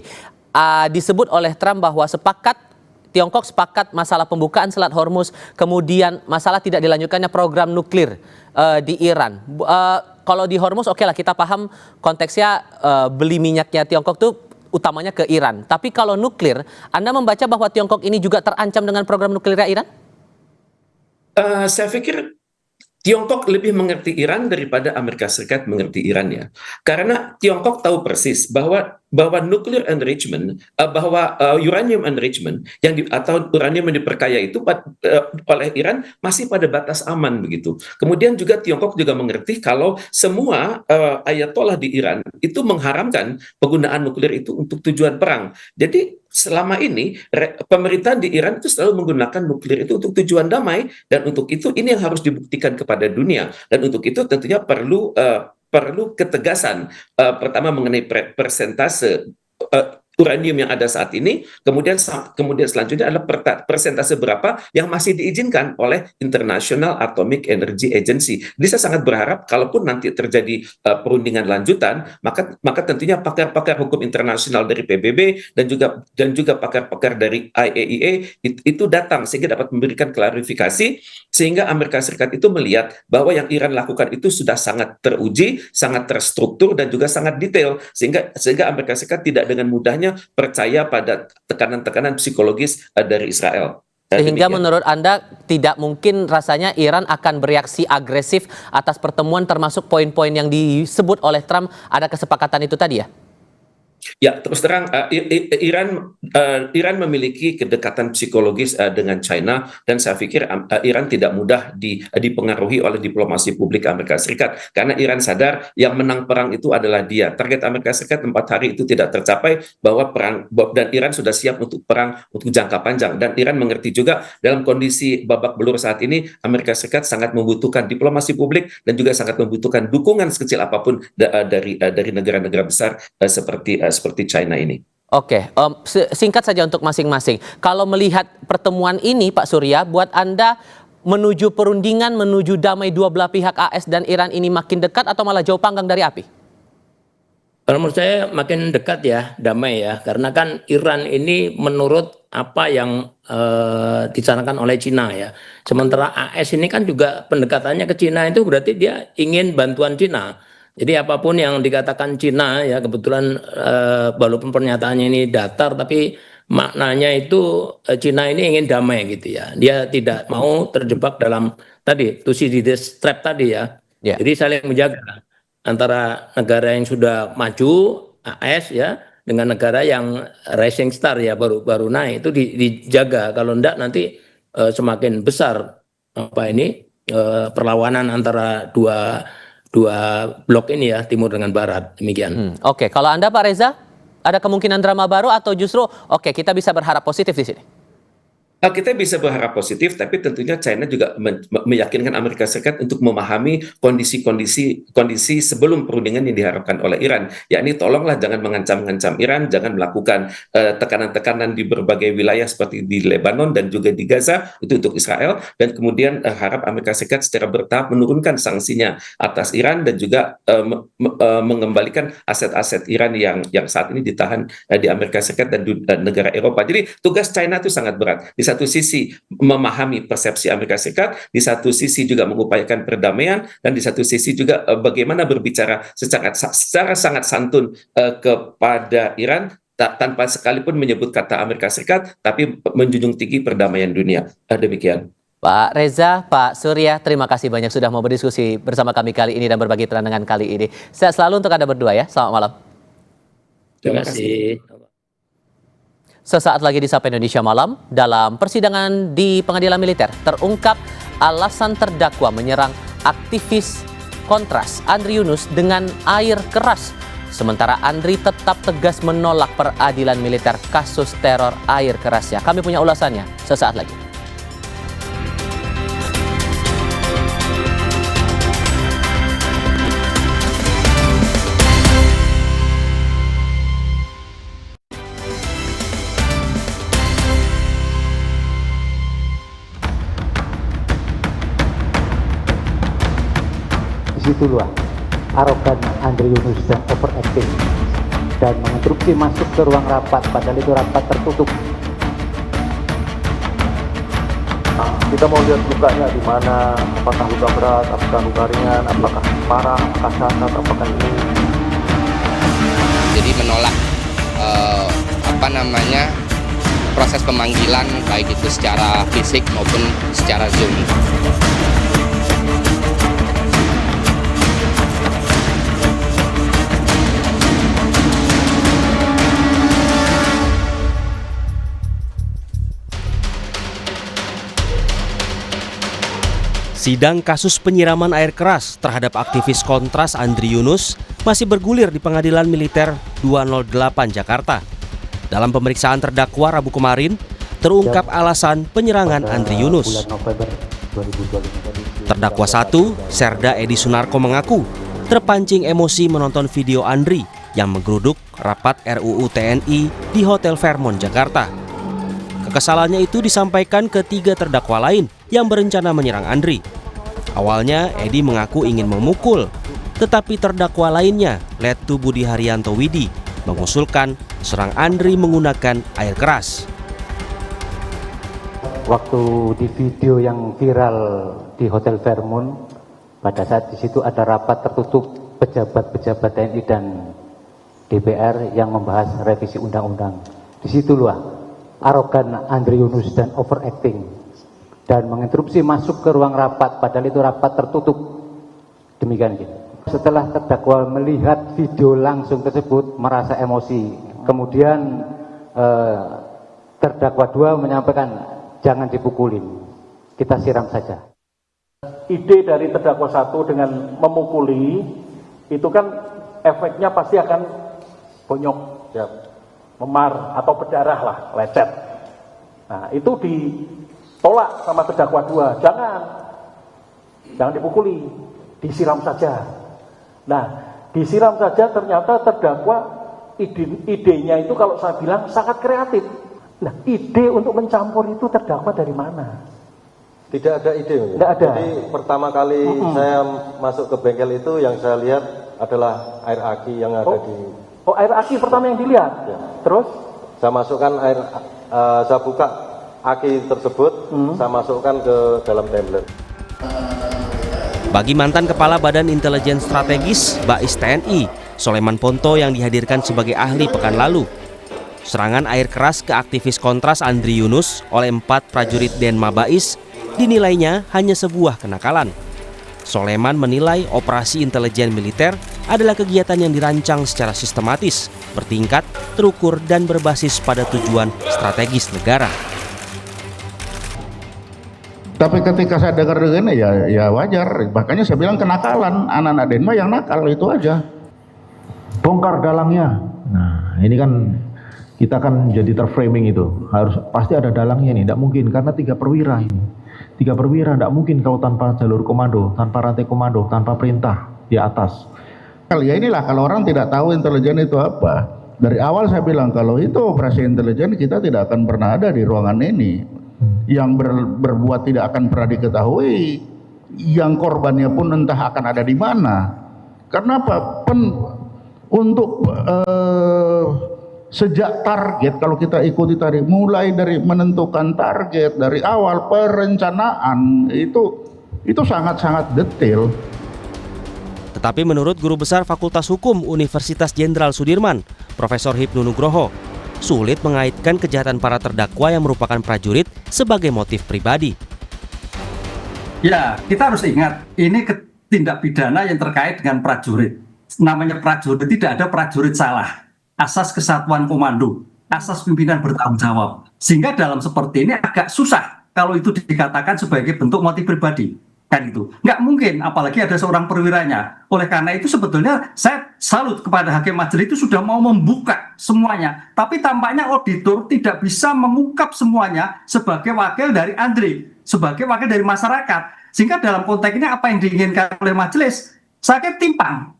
Disebut oleh Trump bahwa Tiongkok sepakat masalah pembukaan Selat Hormuz, kemudian masalah tidak dilanjutkannya program nuklir di Iran. Kalau di Hormuz oke lah, kita paham konteksnya beli minyaknya Tiongkok tuh utamanya ke Iran. Tapi kalau nuklir, Anda membaca bahwa Tiongkok ini juga terancam dengan program nuklirnya Iran? Saya pikir Tiongkok lebih mengerti Iran daripada Amerika Serikat mengerti Iran ya. Karena Tiongkok tahu persis bahwa nuclear enrichment, bahwa uranium enrichment atau uranium yang diperkaya itu oleh Iran masih pada batas aman begitu. Kemudian juga Tiongkok juga mengerti kalau semua ayatollah di Iran itu mengharamkan penggunaan nuklir itu untuk tujuan perang. Jadi selama ini pemerintahan di Iran itu selalu menggunakan nuklir itu untuk tujuan damai, dan untuk itu ini yang harus dibuktikan kepada dunia, dan untuk itu tentunya perlu ketegasan pertama mengenai persentase uranium yang ada saat ini, kemudian selanjutnya adalah persentase berapa yang masih diizinkan oleh International Atomic Energy Agency. Jadi saya sangat berharap kalaupun nanti terjadi perundingan lanjutan, maka tentunya pakar-pakar hukum internasional dari PBB dan juga pakar-pakar dari IAEA itu datang sehingga dapat memberikan klarifikasi sehingga Amerika Serikat itu melihat bahwa yang Iran lakukan itu sudah sangat teruji, sangat terstruktur dan juga sangat detail sehingga Amerika Serikat tidak dengan mudahnya percaya pada tekanan-tekanan psikologis dari Israel. Sehingga menurut Anda tidak mungkin rasanya Iran akan bereaksi agresif atas pertemuan termasuk poin-poin yang disebut oleh Trump, ada kesepakatan itu tadi ya? Ya, terus terang Iran memiliki kedekatan psikologis dengan China dan saya pikir Iran tidak mudah dipengaruhi oleh diplomasi publik Amerika Serikat karena Iran sadar yang menang perang itu adalah dia. Target Amerika Serikat 4 hari itu tidak tercapai dan Iran sudah siap untuk perang untuk jangka panjang dan Iran mengerti juga dalam kondisi babak belur saat ini Amerika Serikat sangat membutuhkan diplomasi publik dan juga sangat membutuhkan dukungan sekecil apapun dari negara-negara besar seperti China ini. Oke, singkat saja untuk masing-masing. Kalau melihat pertemuan ini, Pak Surya, buat Anda menuju perundingan, menuju damai dua belah pihak AS dan Iran ini makin dekat atau malah jauh panggang dari api? Kalau menurut saya makin dekat ya, damai ya. Karena kan Iran ini menurut apa yang dicanangkan oleh Cina ya. Sementara AS ini kan juga pendekatannya ke Cina itu berarti dia ingin bantuan Cina. Jadi apapun yang dikatakan Cina ya kebetulan walaupun pernyataannya ini datar tapi maknanya itu Cina ini ingin damai gitu ya. Dia tidak mau terjebak dalam tadi Thucydides trap tadi ya. Jadi saling menjaga antara negara yang sudah maju AS ya dengan negara yang rising star ya baru naik itu dijaga. Kalau enggak nanti semakin besar perlawanan antara dua blok ini ya, timur dengan barat, demikian. Oke, kalau Anda Pak Reza, ada kemungkinan drama baru atau justru kita bisa berharap positif di sini? Kita bisa berharap positif, tapi tentunya China juga meyakinkan Amerika Serikat untuk memahami kondisi sebelum perundingan yang diharapkan oleh Iran. Yakni tolonglah jangan mengancam-ngancam Iran, jangan melakukan tekanan-tekanan di berbagai wilayah seperti di Lebanon dan juga di Gaza, itu untuk Israel. Dan kemudian harap Amerika Serikat secara bertahap menurunkan sanksinya atas Iran dan juga mengembalikan aset-aset Iran yang saat ini ditahan di Amerika Serikat dan negara Eropa. Jadi tugas China itu sangat berat. Di satu sisi memahami persepsi Amerika Serikat, di satu sisi juga mengupayakan perdamaian, dan di satu sisi juga bagaimana berbicara secara sangat santun kepada Iran tanpa sekalipun menyebut kata Amerika Serikat, tapi menjunjung tinggi perdamaian dunia. Demikian. Pak Reza, Pak Surya, terima kasih banyak sudah mau berdiskusi bersama kami kali ini dan berbagi pandangan kali ini. Sehat selalu untuk Anda berdua ya. Selamat malam. Terima kasih. Sesaat lagi di Sapa Indonesia Malam, dalam persidangan di pengadilan militer terungkap alasan terdakwa menyerang aktivis Kontras Andri Yunus dengan air keras. Sementara Andri tetap tegas menolak peradilan militer kasus teror air kerasnya. Kami punya ulasannya sesaat lagi. Disitulah arogan Andri Yunus dan overacting dan menginstruksi masuk ke ruang rapat padahal itu rapat tertutup. Kita mau lihat lukanya di mana, apakah luka berat, apakah luka ringan, apakah parah, apakah cacat, apakah ini. Jadi menolak proses pemanggilan baik itu secara fisik maupun secara Zoom. Sidang kasus penyiraman air keras terhadap aktivis Kontras Andri Yunus masih bergulir di Pengadilan Militer 208 Jakarta. Dalam pemeriksaan terdakwa Rabu kemarin, terungkap alasan penyerangan Andri Yunus. Terdakwa 1, Serda Edi Sunarko mengaku terpancing emosi menonton video Andri yang menggeruduk rapat RUU TNI di Hotel Fairmont, Jakarta. Kekesalannya itu disampaikan ke 3 terdakwa lain yang berencana menyerang Andri. Awalnya, Edi mengaku ingin memukul, tetapi terdakwa lainnya, Letu Budi Haryanto Widi, mengusulkan serang Andri menggunakan air keras. Waktu di video yang viral di Hotel Fairmont, pada saat di situ ada rapat tertutup pejabat-pejabat TNI dan DPR yang membahas revisi undang-undang. Di situlah arogan Andri Yunus dan overacting dan menginterupsi masuk ke ruang rapat, padahal itu rapat tertutup. Demikian gitu. Setelah terdakwa melihat video langsung tersebut merasa emosi, kemudian terdakwa 2 menyampaikan jangan dipukulin, kita siram saja. Ide dari terdakwa 1 dengan memukuli itu kan efeknya pasti akan bonyok, ya, memar atau berdarah lah, lecet. Nah itu ditolak sama terdakwa 2, jangan dipukuli, disiram saja. Nah disiram saja ternyata terdakwa idenya itu kalau saya bilang sangat kreatif. Nah ide untuk mencampur itu terdakwa dari mana? Tidak ada ide. Tidak ada. Jadi pertama kali saya masuk ke bengkel itu yang saya lihat adalah air aki yang ada di. Oh air aki pertama yang dilihat. Ya. Terus? Saya masukkan saya buka aki tersebut, saya masukkan ke dalam tumbler. Bagi mantan Kepala Badan Intelijen Strategis Bais TNI, Soleman Ponto yang dihadirkan sebagai ahli pekan lalu, serangan air keras ke aktivis kontras Andri Yunus oleh 4 prajurit Denma Bais dinilainya hanya sebuah kenakalan. Soleman menilai operasi intelijen militer adalah kegiatan yang dirancang secara sistematis, bertingkat, terukur, dan berbasis pada tujuan strategis negara. Tapi ketika saya dengar begini ya wajar, makanya saya bilang kenakalan, anak-anak Denma yang nakal itu aja. Bongkar dalangnya. Nah ini kan kita kan jadi terframing itu, harus pasti ada dalangnya nih, tidak mungkin karena 3 perwira ini. 3 perwira tidak mungkin kalau tanpa jalur komando, tanpa rantai komando, tanpa perintah di atas. Ya inilah kalau orang tidak tahu intelijen itu apa. Dari awal saya bilang kalau itu operasi intelijen kita tidak akan pernah ada di ruangan ini. Yang berbuat tidak akan pernah diketahui, yang korbannya pun entah akan ada di mana. Karena apa? Untuk sejak target, kalau kita ikuti tadi, mulai dari menentukan target dari awal perencanaan itu sangat-sangat detail. Tetapi menurut Guru Besar Fakultas Hukum Universitas Jenderal Sudirman, Profesor Hipnu Nugroho, sulit mengaitkan kejahatan para terdakwa yang merupakan prajurit sebagai motif pribadi. Ya, kita harus ingat, ini tindak pidana yang terkait dengan prajurit. Namanya prajurit, tidak ada prajurit salah. Asas kesatuan komando, asas pimpinan bertanggung jawab. Sehingga dalam seperti ini agak susah kalau itu dikatakan sebagai bentuk motif pribadi. Kan itu nggak mungkin, apalagi ada seorang perwiranya. Oleh karena itu sebetulnya saya salut kepada hakim majelis itu sudah mau membuka semuanya, tapi tampaknya auditor tidak bisa mengungkap semuanya sebagai wakil dari Andri, sebagai wakil dari masyarakat, sehingga dalam konteks ini apa yang diinginkan oleh majelis saya kira timpang.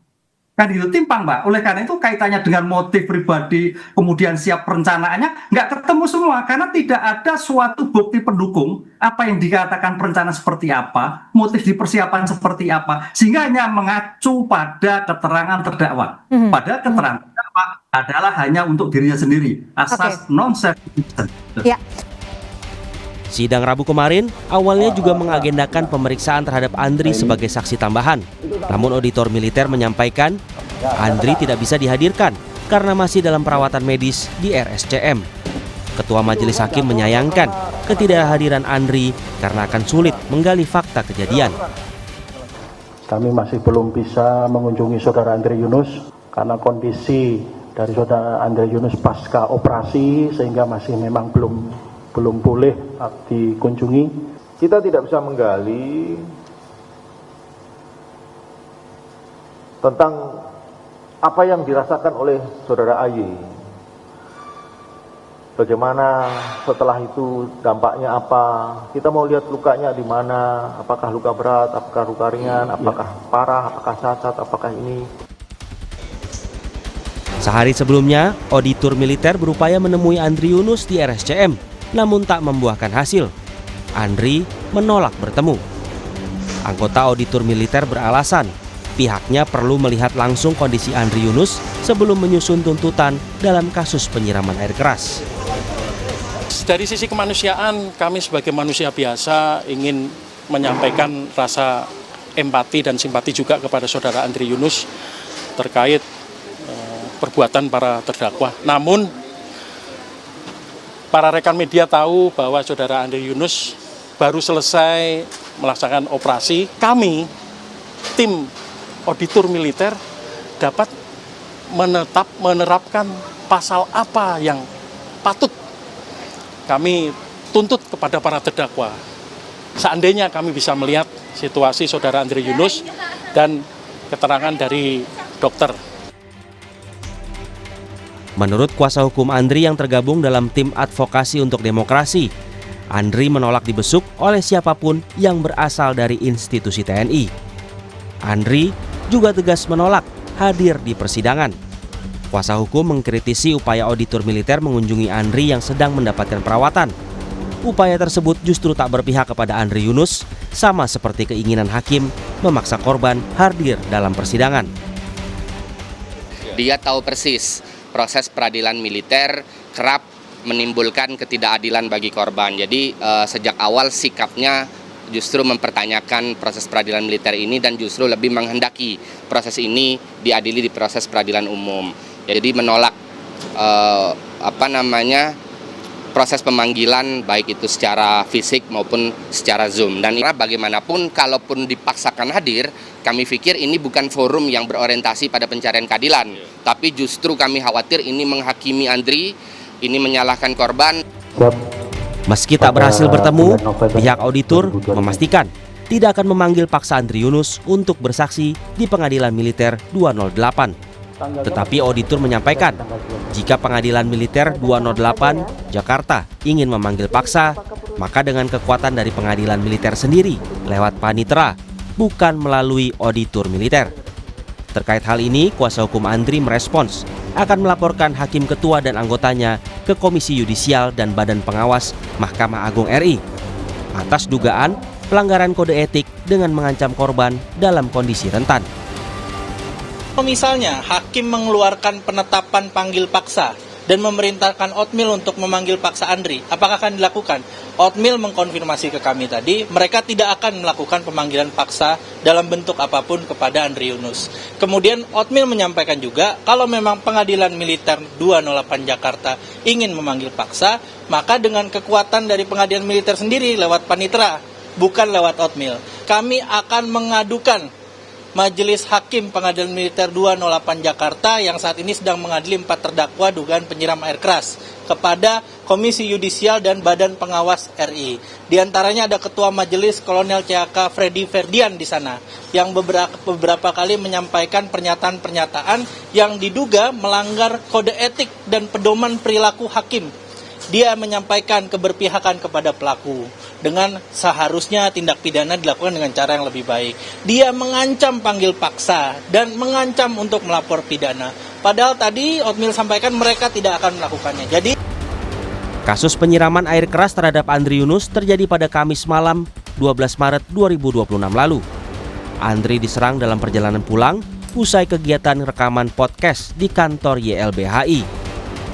Kan itu timpang, Mbak. Oleh karena itu kaitannya dengan motif pribadi, kemudian siap perencanaannya, nggak ketemu semua. Karena tidak ada suatu bukti pendukung apa yang dikatakan perencanaan seperti apa, motif di persiapan seperti apa, sehingga hanya mengacu pada keterangan terdakwa. Padahal keterangan terdakwa adalah hanya untuk dirinya sendiri, asas non-service. Ya. Sidang Rabu kemarin awalnya juga mengagendakan pemeriksaan terhadap Andri sebagai saksi tambahan. Namun auditor militer menyampaikan Andri tidak bisa dihadirkan karena masih dalam perawatan medis di RSCM. Ketua Majelis Hakim menyayangkan ketidakhadiran Andri karena akan sulit menggali fakta kejadian. Kami masih belum bisa mengunjungi saudara Andri Yunus karena kondisi dari saudara Andri Yunus pasca operasi sehingga masih memang belum boleh dikunjungi. Kita tidak bisa menggali tentang apa yang dirasakan oleh saudara AY. Bagaimana setelah itu dampaknya apa? Kita mau lihat lukanya di mana? Apakah luka berat? Apakah luka ringan? Apakah parah? Apakah cacat? Apakah ini? Sehari sebelumnya, auditor militer berupaya menemui Andri Yunus di RSCM, namun tak membuahkan hasil. Andri menolak bertemu. Anggota auditor militer beralasan, pihaknya perlu melihat langsung kondisi Andri Yunus sebelum menyusun tuntutan dalam kasus penyiraman air keras. Dari sisi kemanusiaan, kami sebagai manusia biasa ingin menyampaikan rasa empati dan simpati juga kepada saudara Andri Yunus terkait perbuatan para terdakwa. Namun, para rekan media tahu bahwa saudara Andri Yunus baru selesai melaksanakan operasi. Kami, tim auditor militer, dapat menerapkan pasal apa yang patut kami tuntut kepada para terdakwa. Seandainya kami bisa melihat situasi saudara Andri Yunus dan keterangan dari dokter. Menurut kuasa hukum Andri yang tergabung dalam tim advokasi untuk demokrasi, Andri menolak dibesuk oleh siapapun yang berasal dari institusi TNI. Andri juga tegas menolak hadir di persidangan. Kuasa hukum mengkritisi upaya auditor militer mengunjungi Andri yang sedang mendapatkan perawatan. Upaya tersebut justru tak berpihak kepada Andri Yunus, sama seperti keinginan hakim memaksa korban hadir dalam persidangan. Dia tahu persis proses peradilan militer kerap menimbulkan ketidakadilan bagi korban. Jadi sejak awal sikapnya justru mempertanyakan proses peradilan militer ini dan justru lebih menghendaki proses ini diadili di proses peradilan umum. Jadi menolak proses pemanggilan baik itu secara fisik maupun secara Zoom. Dan bagaimanapun kalaupun dipaksakan hadir, kami pikir ini bukan forum yang berorientasi pada pencarian keadilan, tapi justru kami khawatir ini menghakimi Andri, ini menyalahkan korban. Meski tak berhasil bertemu, pihak auditor memastikan tidak akan memanggil paksa Andri Yunus untuk bersaksi di Pengadilan Militer 208. Tetapi auditor menyampaikan, jika Pengadilan Militer 208 Jakarta ingin memanggil paksa, maka dengan kekuatan dari Pengadilan Militer sendiri lewat panitera, bukan melalui auditor militer. Terkait hal ini, kuasa hukum Andri merespons akan melaporkan hakim ketua dan anggotanya ke Komisi Yudisial dan Badan Pengawas Mahkamah Agung RI atas dugaan pelanggaran kode etik dengan mengancam korban dalam kondisi rentan. Misalnya, hakim mengeluarkan penetapan panggil paksa dan memerintahkan Otmil untuk memanggil paksa Andri, apakah akan dilakukan? Otmil mengkonfirmasi ke kami tadi, mereka tidak akan melakukan pemanggilan paksa dalam bentuk apapun kepada Andri Yunus. Kemudian Otmil menyampaikan juga, kalau memang Pengadilan Militer 208 Jakarta ingin memanggil paksa, maka dengan kekuatan dari Pengadilan Militer sendiri lewat panitera, bukan lewat Otmil. Kami akan mengadukan Majelis Hakim Pengadilan Militer 208 Jakarta yang saat ini sedang mengadili 4 terdakwa dugaan penyiram air keras kepada Komisi Yudisial dan Badan Pengawas RI. Di antaranya ada Ketua Majelis Kolonel CHK Freddy Ferdian di sana yang beberapa kali menyampaikan pernyataan-pernyataan yang diduga melanggar kode etik dan pedoman perilaku hakim. Dia menyampaikan keberpihakan kepada pelaku dengan seharusnya tindak pidana dilakukan dengan cara yang lebih baik. Dia mengancam panggil paksa dan mengancam untuk melapor pidana. Padahal tadi Otmil sampaikan mereka tidak akan melakukannya. Jadi kasus penyiraman air keras terhadap Andri Yunus terjadi pada Kamis malam 12 Maret 2026 lalu. Andri diserang dalam perjalanan pulang usai kegiatan rekaman podcast di kantor YLBHI.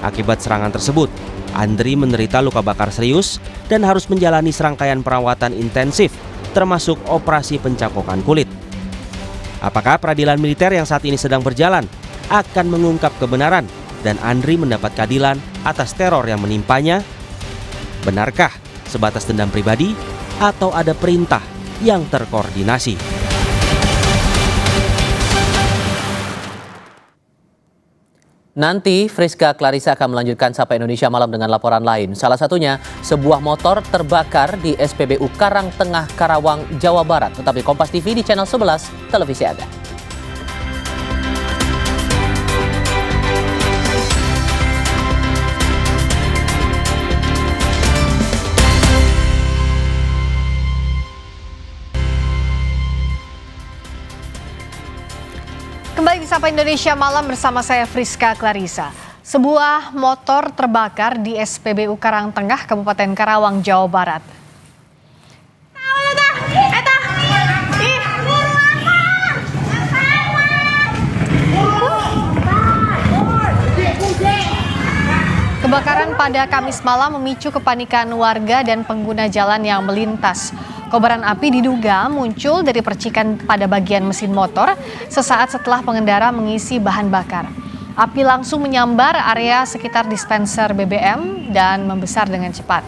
Akibat serangan tersebut, Andri menderita luka bakar serius dan harus menjalani serangkaian perawatan intensif, termasuk operasi pencakokan kulit. Apakah peradilan militer yang saat ini sedang berjalan akan mengungkap kebenaran dan Andri mendapat keadilan atas teror yang menimpanya? Benarkah sebatas dendam pribadi atau ada perintah yang terkoordinasi? Nanti Friska Clarissa akan melanjutkan Sapa Indonesia Malam dengan laporan lain. Salah satunya, sebuah motor terbakar di SPBU Karangtengah, Karawang, Jawa Barat. Tetap di Kompas TV di channel 11, televisi Anda. Kembali di Sapa Indonesia Malam bersama saya Friska Clarissa. Sebuah motor terbakar di SPBU Karangtengah, Kabupaten Karawang, Jawa Barat. Kebakaran pada Kamis malam memicu kepanikan warga dan pengguna jalan yang melintas. Kobaran api diduga muncul dari percikan pada bagian mesin motor sesaat setelah pengendara mengisi bahan bakar. Api langsung menyambar area sekitar dispenser BBM dan membesar dengan cepat.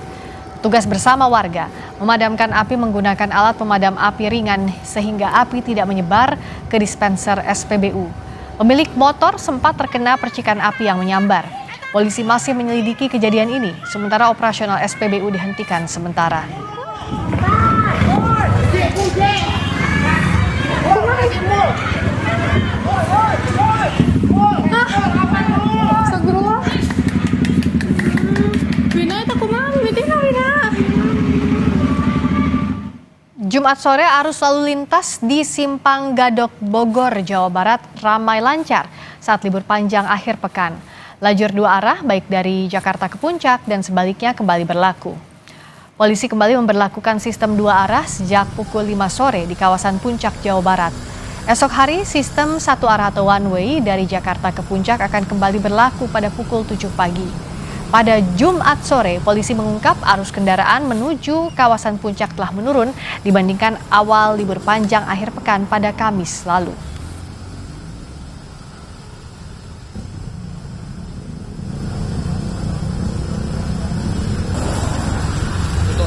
Tugas bersama warga memadamkan api menggunakan alat pemadam api ringan sehingga api tidak menyebar ke dispenser SPBU. Pemilik motor sempat terkena percikan api yang menyambar. Polisi masih menyelidiki kejadian ini, sementara operasional SPBU dihentikan sementara. Jumat sore arus lalu lintas di Simpang Gadok, Bogor, Jawa Barat ramai lancar saat libur panjang akhir pekan. Lajur dua arah baik dari Jakarta ke Puncak dan sebaliknya kembali berlaku. Polisi kembali memberlakukan sistem dua arah sejak pukul 5 sore di kawasan Puncak, Jawa Barat. Esok hari sistem satu arah atau one way dari Jakarta ke Puncak akan kembali berlaku pada pukul 7 pagi. Pada Jumat sore, polisi mengungkap arus kendaraan menuju kawasan Puncak telah menurun dibandingkan awal libur panjang akhir pekan pada Kamis lalu.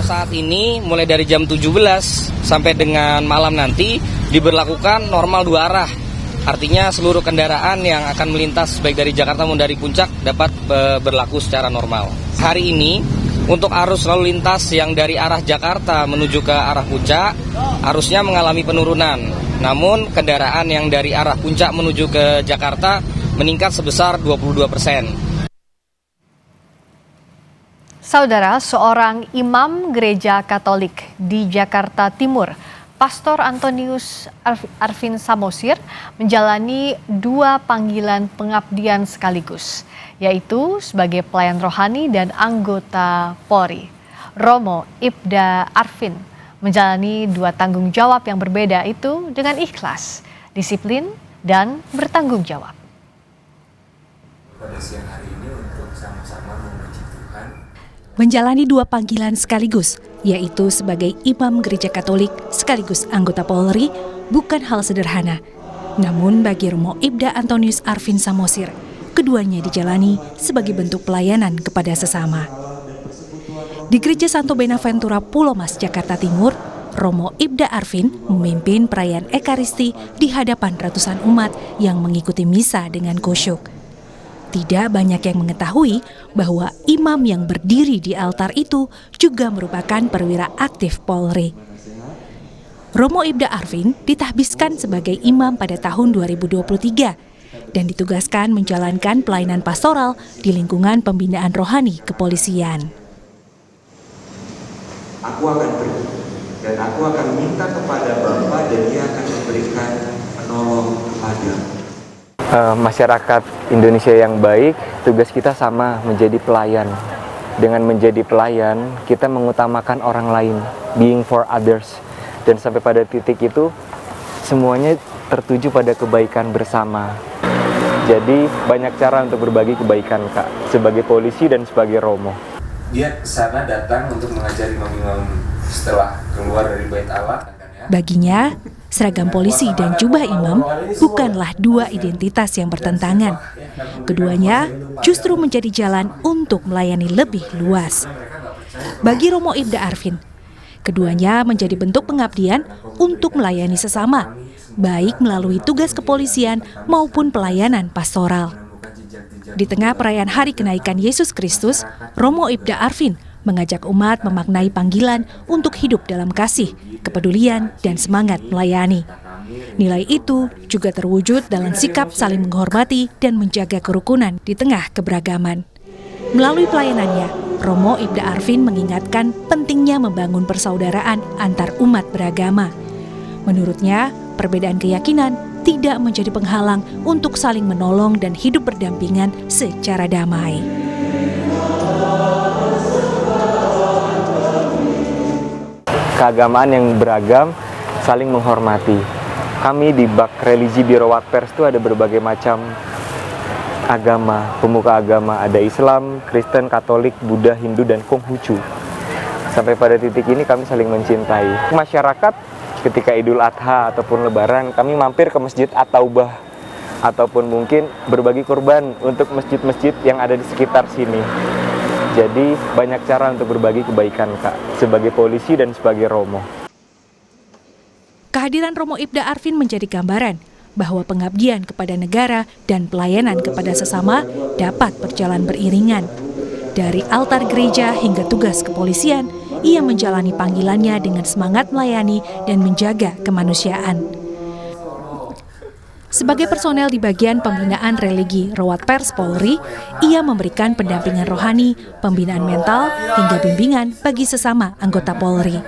Saat ini mulai dari jam 17 sampai dengan malam nanti diberlakukan normal dua arah. Artinya seluruh kendaraan yang akan melintas baik dari Jakarta maupun dari Puncak dapat berlaku secara normal. Hari ini untuk arus lalu lintas yang dari arah Jakarta menuju ke arah Puncak arusnya mengalami penurunan. Namun kendaraan yang dari arah Puncak menuju ke Jakarta meningkat sebesar 22%. Saudara, seorang imam gereja Katolik di Jakarta Timur, Pastor Antonius Arfin Samosir, menjalani dua panggilan pengabdian sekaligus, yaitu sebagai pelayan rohani dan anggota Polri. Romo Ibda Arfin menjalani dua tanggung jawab yang berbeda itu dengan ikhlas, disiplin, dan bertanggung jawab. Pada siang hari ini untuk sama-sama memuji Tuhan, menjalani dua panggilan sekaligus, yaitu sebagai imam gereja Katolik sekaligus anggota Polri, bukan hal sederhana. Namun bagi Romo Ibda Antonius Arfin Samosir, keduanya dijalani sebagai bentuk pelayanan kepada sesama. Di Gereja Santo Benaventura Pulau Mas, Jakarta Timur, Romo Ibda Arfin memimpin perayaan Ekaristi di hadapan ratusan umat yang mengikuti misa dengan khusyuk. Tidak banyak yang mengetahui bahwa imam yang berdiri di altar itu juga merupakan perwira aktif Polri. Romo Ibda Arfin ditahbiskan sebagai imam pada tahun 2023 dan ditugaskan menjalankan pelayanan pastoral di lingkungan pembinaan rohani kepolisian. Aku akan pergi dan aku akan minta kepada Bapa dan Dia akan memberikan penolong kepadamu. Masyarakat Indonesia yang baik, tugas kita sama, menjadi pelayan. Dengan menjadi pelayan, kita mengutamakan orang lain, being for others. Dan sampai pada titik itu, semuanya tertuju pada kebaikan bersama. Jadi banyak cara untuk berbagi kebaikan, Kak, sebagai polisi dan sebagai Romo. dia ke sana datang untuk mengajari imam-imam setelah keluar dari Bait Allah. Baginya, seragam polisi dan jubah imam bukanlah dua identitas yang bertentangan. Keduanya justru menjadi jalan untuk melayani lebih luas. Bagi Romo Ibda Arfin, keduanya menjadi bentuk pengabdian untuk melayani sesama, baik melalui tugas kepolisian maupun pelayanan pastoral. Di tengah perayaan Hari Kenaikan Yesus Kristus, Romo Ibda Arfin mengajak umat memaknai panggilan untuk hidup dalam kasih, kepedulian, dan semangat melayani. Nilai itu juga terwujud dalam sikap saling menghormati dan menjaga kerukunan di tengah keberagaman. Melalui pelayanannya, Romo Ibda Arfin mengingatkan pentingnya membangun persaudaraan antar umat beragama. Menurutnya, perbedaan keyakinan tidak menjadi penghalang untuk saling menolong dan hidup berdampingan secara damai. Keagamaan yang beragam, saling menghormati. Kami di Bak Religi Biro Watpers itu ada berbagai macam agama, pemuka agama, ada Islam, Kristen, Katolik, Buddha, Hindu, dan Konghucu. Sampai pada titik ini kami saling mencintai. Masyarakat ketika Idul Adha ataupun Lebaran, kami mampir ke Masjid At-Taubah ataupun mungkin berbagi kurban untuk masjid-masjid yang ada di sekitar sini. Jadi banyak cara untuk berbagi kebaikan, Kak, sebagai polisi dan sebagai Romo. Kehadiran Romo Ibda Arfin menjadi gambaran bahwa pengabdian kepada negara dan pelayanan kepada sesama dapat berjalan beriringan. Dari altar gereja hingga tugas kepolisian, ia menjalani panggilannya dengan semangat melayani dan menjaga kemanusiaan. Sebagai personel di bagian pembinaan religi Watpers Polri, ia memberikan pendampingan rohani, pembinaan mental, hingga bimbingan bagi sesama anggota Polri.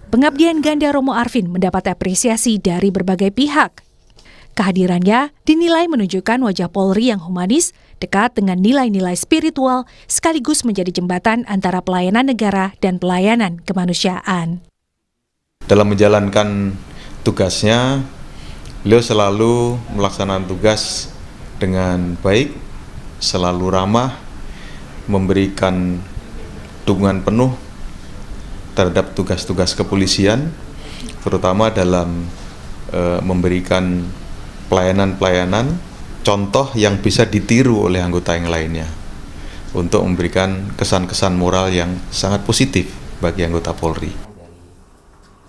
Pengabdian ganda Romo Arfin mendapat apresiasi dari berbagai pihak. Kehadirannya dinilai menunjukkan wajah Polri yang humanis, dekat dengan nilai-nilai spiritual, sekaligus menjadi jembatan antara pelayanan negara dan pelayanan kemanusiaan. Dalam menjalankan tugasnya, beliau selalu melaksanakan tugas dengan baik, selalu ramah, memberikan dukungan penuh terhadap tugas-tugas kepolisian, terutama dalam memberikan pelayanan-pelayanan, contoh yang bisa ditiru oleh anggota yang lainnya, untuk memberikan kesan-kesan moral yang sangat positif bagi anggota Polri.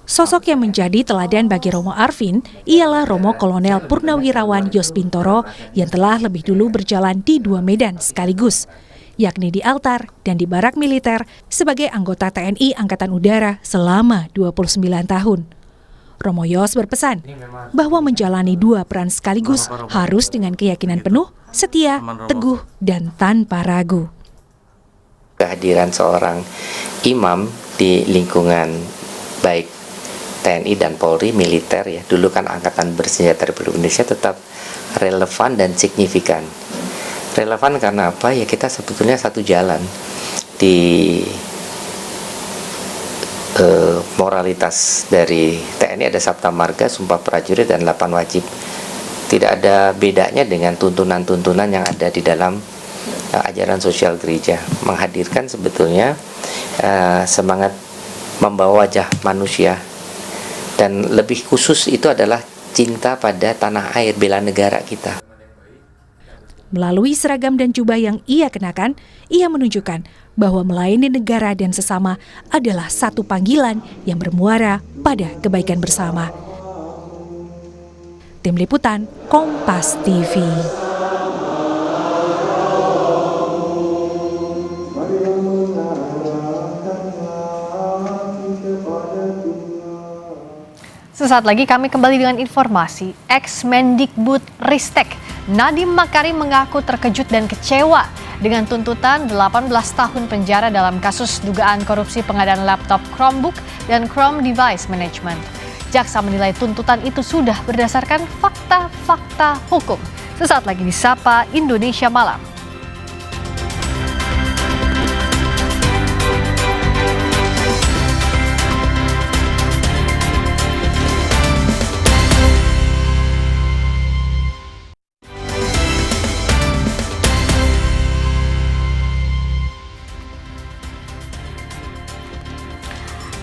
Sosok yang menjadi teladan bagi Romo Arfin ialah Romo Kolonel Purnawirawan Yos Bintoro yang telah lebih dulu berjalan di 2 medan sekaligus, yakni di altar dan di barak militer sebagai anggota TNI Angkatan Udara selama 29 tahun. Romo Yos berpesan bahwa menjalani 2 peran sekaligus harus dengan keyakinan penuh, setia, teguh, dan tanpa ragu. Kehadiran seorang imam di lingkungan baik TNI dan Polri, militer ya, dulu kan Angkatan Bersenjata Republik Indonesia, tetap relevan dan signifikan. Relevan karena apa? Ya kita sebetulnya satu jalan di moralitas dari TNI ada Sabta Marga, Sumpah Prajurit, dan 8 wajib. Tidak ada bedanya dengan tuntunan-tuntunan yang ada di dalam ajaran sosial gereja. Menghadirkan sebetulnya semangat membawa wajah manusia. Dan lebih khusus itu adalah cinta pada tanah air, bela negara kita. Melalui seragam dan jubah yang ia kenakan, ia menunjukkan bahwa melayani negara dan sesama adalah satu panggilan yang bermuara pada kebaikan bersama. Tim Liputan, Kompas TV. Sesaat lagi kami kembali dengan informasi. Ex-Mendikbud Ristek Nadiem Makarim mengaku terkejut dan kecewa dengan tuntutan 18 tahun penjara dalam kasus dugaan korupsi pengadaan laptop Chromebook dan Chrome Device Management. Jaksa menilai tuntutan itu sudah berdasarkan fakta-fakta hukum. Sesaat lagi di Sapa Indonesia Malam.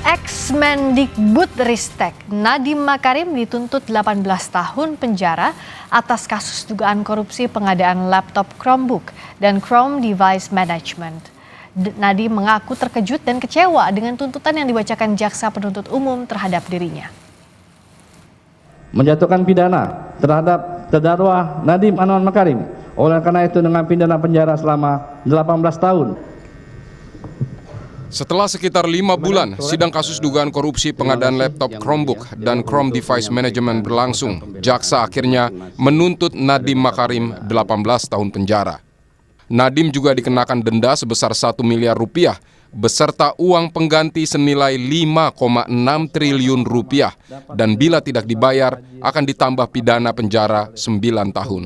Ex-Mendikbudristek Nadiem Makarim dituntut 18 tahun penjara atas kasus dugaan korupsi pengadaan laptop Chromebook dan Chrome Device Management. Nadiem mengaku terkejut dan kecewa dengan tuntutan yang dibacakan jaksa penuntut umum terhadap dirinya. Menjatuhkan pidana terhadap terdakwa Nadiem Anwar Makarim, oleh karena itu dengan pidana penjara selama 18 tahun. Setelah sekitar 5 bulan, sidang kasus dugaan korupsi pengadaan laptop Chromebook dan Chrome Device Management berlangsung, jaksa akhirnya menuntut Nadiem Makarim 18 tahun penjara. Nadiem juga dikenakan denda sebesar 1 miliar rupiah beserta uang pengganti senilai 5,6 triliun rupiah dan bila tidak dibayar akan ditambah pidana penjara 9 tahun.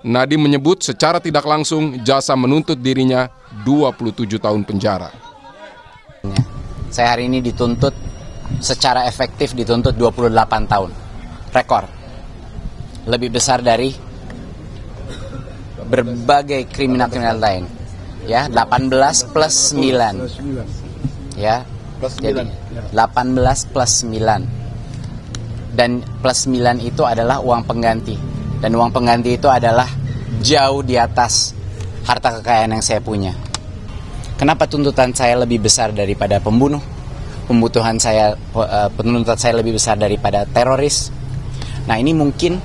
Nadiem menyebut secara tidak langsung jaksa menuntut dirinya 27 tahun penjara. Saya hari ini dituntut secara efektif dituntut 28 tahun. Rekor. Lebih besar dari berbagai kriminal-kriminal lain. Ya, 18 plus 9. Ya. Jadi 18 plus 9. Dan plus 9 itu adalah uang pengganti. Dan uang pengganti itu adalah jauh di atas harta kekayaan yang saya punya. Kenapa tuntutan saya lebih besar daripada pembunuh? Penuntutan saya lebih besar daripada teroris. Nah, ini mungkin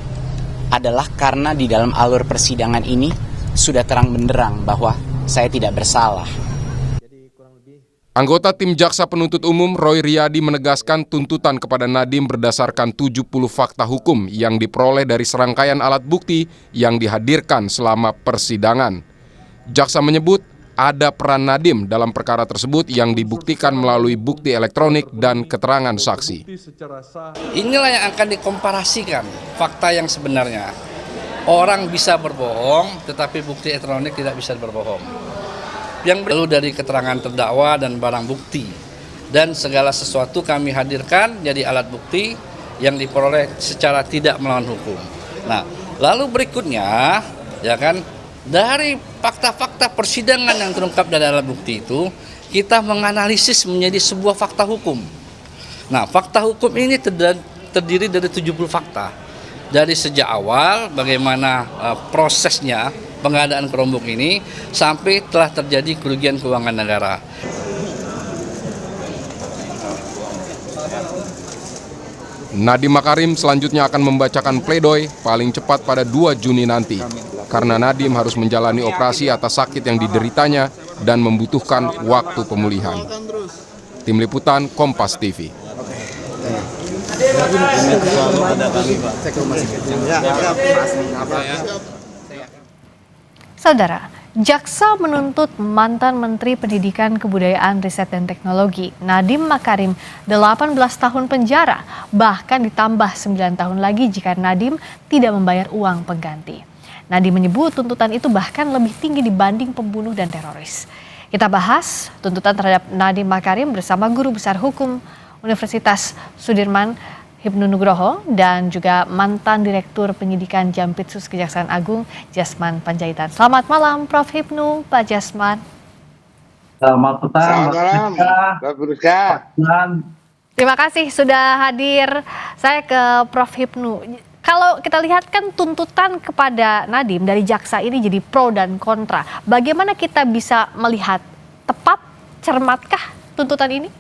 adalah karena di dalam alur persidangan ini sudah terang benderang bahwa saya tidak bersalah. Anggota tim jaksa penuntut umum Roy Riyadi menegaskan tuntutan kepada Nadiem berdasarkan 70 fakta hukum yang diperoleh dari serangkaian alat bukti yang dihadirkan selama persidangan. Jaksa menyebut ada peran Nadiem dalam perkara tersebut yang dibuktikan melalui bukti elektronik dan keterangan saksi. Inilah yang akan dikomparasikan fakta yang sebenarnya. Orang bisa berbohong, tetapi bukti elektronik tidak bisa berbohong. Yang perlu dari keterangan terdakwa dan barang bukti. Dan segala sesuatu kami hadirkan jadi alat bukti yang diperoleh secara tidak melawan hukum. Nah, lalu berikutnya, ya kan, dari fakta-fakta persidangan yang terungkap dari alat bukti itu, kita menganalisis menjadi sebuah fakta hukum. Nah, fakta hukum ini terdiri dari 70 fakta. Dari sejak awal bagaimana prosesnya pengadaan Chromebook ini sampai telah terjadi kerugian keuangan negara. Nadiem Makarim selanjutnya akan membacakan pledoi paling cepat pada 2 Juni nanti. Karena Nadiem harus menjalani operasi atas sakit yang dideritanya dan membutuhkan waktu pemulihan. Tim Liputan Kompas TV. Saudara, jaksa menuntut mantan Menteri Pendidikan, Kebudayaan, Riset dan Teknologi Nadiem Makarim 18 tahun penjara, bahkan ditambah 9 tahun lagi jika Nadiem tidak membayar uang pengganti. Nadiem menyebut tuntutan itu bahkan lebih tinggi dibanding pembunuh dan teroris. Kita bahas tuntutan terhadap Nadiem Makarim bersama Guru Besar Hukum Universitas Sudirman Hipnu Nugroho dan juga mantan Direktur Penyidikan Jampitsus Kejaksaan Agung Jasman Panjaitan. Selamat malam Prof. Hipnu, Pak Jasman. Selamat malam, Pak Buruska. Terima kasih sudah hadir. Saya ke Prof. Hipnu. Kalau kita lihat kan tuntutan kepada Nadiem dari jaksa ini jadi pro dan kontra. Bagaimana kita bisa melihat tepat, cermatkah tuntutan ini?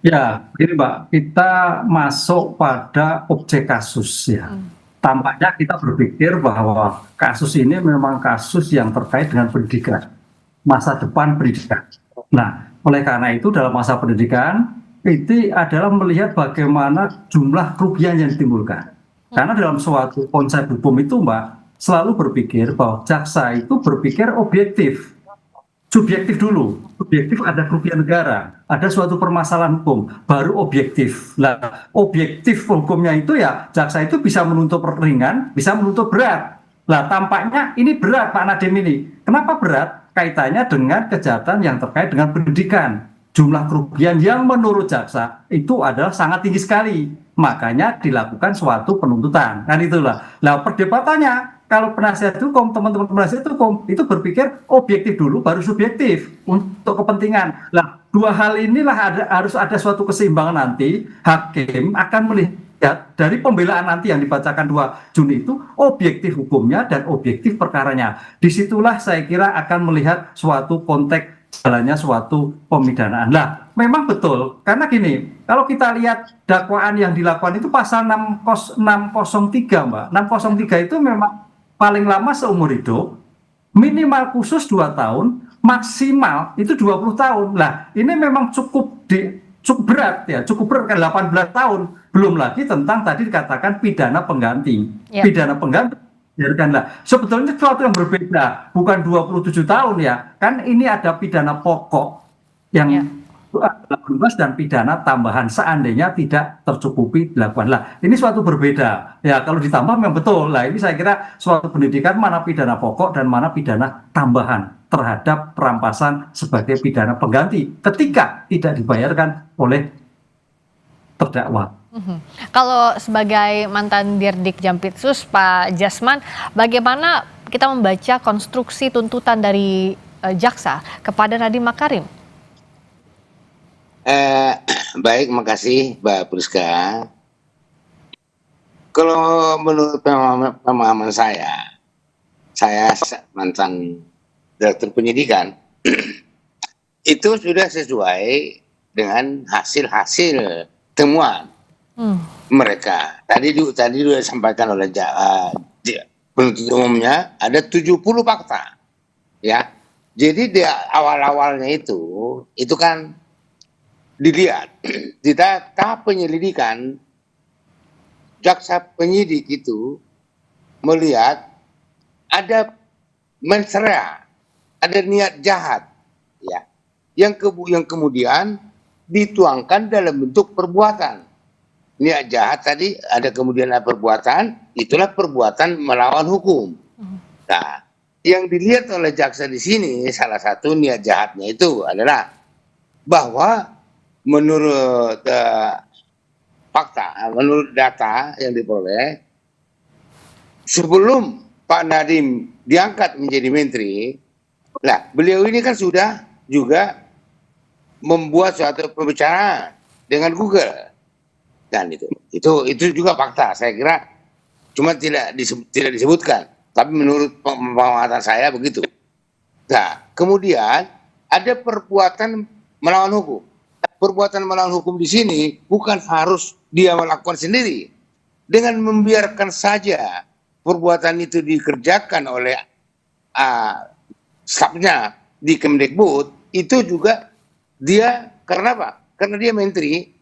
Ya, ini Mbak, kita masuk pada objek kasus ya. Tampaknya kita berpikir bahwa kasus ini memang kasus yang terkait dengan pendidikan, masa depan pendidikan. Nah, oleh karena itu dalam masa pendidikan, itu adalah melihat bagaimana jumlah kerugian yang ditimbulkan. Karena dalam suatu konsep hukum itu Mbak, selalu berpikir bahwa jaksa itu berpikir objektif. Subjektif dulu, subjektif ada kerugian negara, ada suatu permasalahan hukum, baru objektif. Nah, objektif hukumnya itu ya jaksa itu bisa menuntut ringan, bisa menuntut berat. Nah, tampaknya ini berat Pak Nadiem ini. Kenapa berat? Kaitannya dengan kejahatan yang terkait dengan pendidikan. Jumlah kerugian yang menurut jaksa itu adalah sangat tinggi sekali. Makanya dilakukan suatu penuntutan. Kan itulah. Nah, perdebatannya kalau penasihat hukum, teman-teman penasihat hukum itu berpikir objektif dulu baru subjektif untuk kepentingan. Nah, dua hal inilah harus ada suatu keseimbangan nanti. Hakim akan melihat dari pembelaan nanti yang dibacakan 2 Juni itu objektif hukumnya dan objektif perkaranya. Disitulah saya kira akan melihat suatu konteks jalannya suatu pemidanaan. Nah, memang betul karena gini, kalau kita lihat dakwaan yang dilakukan itu pasal 603 Mbak. 603 itu memang paling lama seumur hidup, minimal khusus 2 tahun, maksimal itu 20 tahun. Nah, ini memang cukup berat ya, cukup berat kan 18 tahun. Belum lagi tentang tadi dikatakan pidana pengganti. Pidana pengganti biarkanlah. Sebetulnya sesuatu yang berbeda, bukan 27 tahun ya. Kan ini ada pidana pokok yang 18 dan pidana tambahan seandainya tidak tercukupi dilakukan. Lah, ini suatu berbeda. Ya, kalau ditambah memang betul. Lah, ini saya kira suatu pendidikan mana pidana pokok dan mana pidana tambahan terhadap perampasan sebagai pidana pengganti ketika tidak dibayarkan oleh terdakwa. Kalau sebagai mantan Dirdik Jampitsus, Pak Jasman, bagaimana kita membaca konstruksi tuntutan dari jaksa kepada Nadiem Makarim? Baik, makasih Mbak Priska. Kalau menurut pemahaman saya mantan Direktur Penyidikan, itu sudah sesuai dengan hasil-hasil temuan mereka. Tadi sudah disampaikan oleh penuntut umumnya ada 70 fakta, ya. Jadi di awal-awalnya itu kan dilihat di tahap penyelidikan, jaksa penyidik itu melihat ada mens rea, ada niat jahat, ya, yang kemudian dituangkan dalam bentuk perbuatan. Niat jahat tadi ada kemudian ada perbuatan, itulah perbuatan melawan hukum. Nah, yang dilihat oleh jaksa di sini salah satu niat jahatnya itu adalah bahwa menurut fakta, menurut data yang diperoleh, sebelum Pak Nadiem diangkat menjadi menteri, lah beliau ini kan sudah juga membuat suatu pembicaraan dengan Google. Dan itu juga fakta, saya kira cuma tidak disebutkan, tapi menurut pengamatan saya begitu. Nah, kemudian ada perbuatan melawan hukum. Perbuatan melawan hukum di sini bukan harus dia melakukan sendiri. Dengan membiarkan saja perbuatan itu dikerjakan oleh stafnya di Kemdikbud, itu juga dia, karena apa? Karena dia menteri,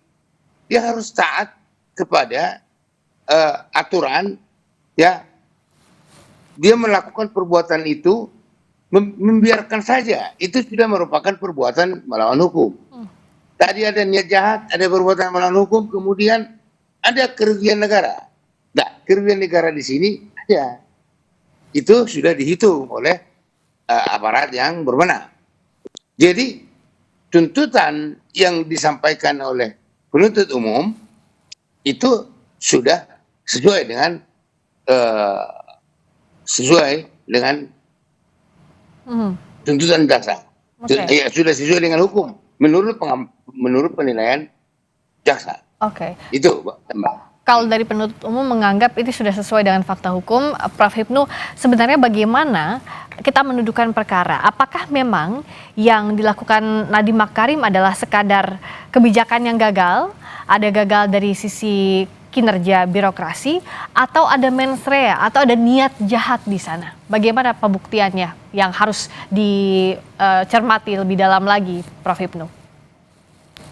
dia harus taat kepada aturan, ya. Dia melakukan perbuatan itu, membiarkan saja, itu sudah merupakan perbuatan melawan hukum. Tadi ada niat jahat, ada perbuatan melawan hukum, kemudian ada kerugian negara. Nah, kerugian negara di sini ada. Itu sudah dihitung oleh aparat yang berwenang. Jadi, tuntutan yang disampaikan oleh penuntut umum itu sudah sesuai dengan tuntutan jaksa. Ya, sudah sesuai dengan hukum menurut penilaian jaksa. Itu, Mbak. Kalau dari penuntut umum menganggap ini sudah sesuai dengan fakta hukum, Prof. Hipnu, sebenarnya bagaimana kita mendudukan perkara? Apakah memang yang dilakukan Nadiem Makarim adalah sekadar kebijakan yang gagal, ada gagal dari sisi kinerja birokrasi, atau ada mens rea, atau ada niat jahat di sana? Bagaimana pembuktiannya yang harus dicermati lebih dalam lagi, Prof. Hipnu?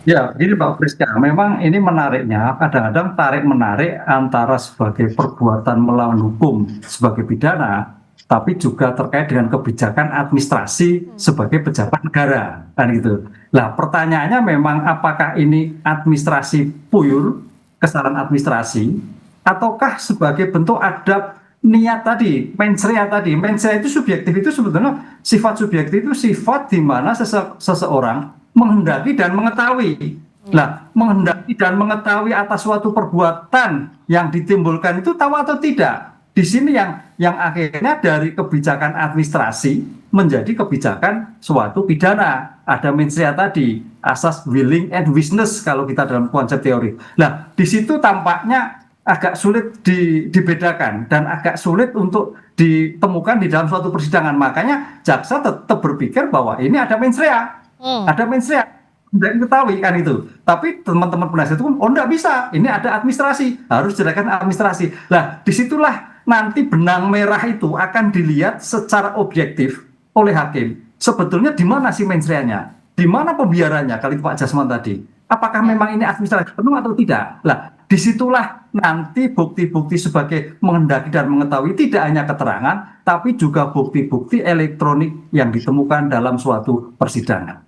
Ya, jadi Pak Priska, memang ini menariknya, kadang-kadang tarik-menarik antara sebagai perbuatan melawan hukum sebagai pidana, tapi juga terkait dengan kebijakan administrasi sebagai pejabat negara, kan gitu. Nah, pertanyaannya memang apakah ini administrasi pure, kesalahan administrasi, ataukah sebagai bentuk adab niat tadi, mens rea tadi. Mens rea itu subjektif, itu sebetulnya sifat subjektif itu sifat di mana seseorang menghendaki dan mengetahui. Nah, menghendaki dan mengetahui atas suatu perbuatan yang ditimbulkan itu tahu atau tidak. Di sini yang akhirnya dari kebijakan administrasi menjadi kebijakan suatu pidana. Ada mens rea tadi, asas willing and wishness kalau kita dalam konsep teori. Nah, di situ tampaknya agak sulit dibedakan dan agak sulit untuk ditemukan di dalam suatu persidangan. Makanya jaksa tetap berpikir bahwa ini ada mens rea. Ada mens rea, tidak diketahui kan itu. Tapi teman-teman penasihat hukum, enggak bisa. Ini ada administrasi, harus dijelaskan administrasi. Nah, disitulah nanti benang merah itu akan dilihat secara objektif oleh hakim. Sebetulnya di mana sih mens rea-nya? Di mana pembiarannya? Kali Pak Jasman tadi. Apakah memang ini administrasi penuh atau tidak? Nah, disitulah nanti bukti-bukti sebagai menghendaki dan mengetahui tidak hanya keterangan, tapi juga bukti-bukti elektronik yang ditemukan dalam suatu persidangan.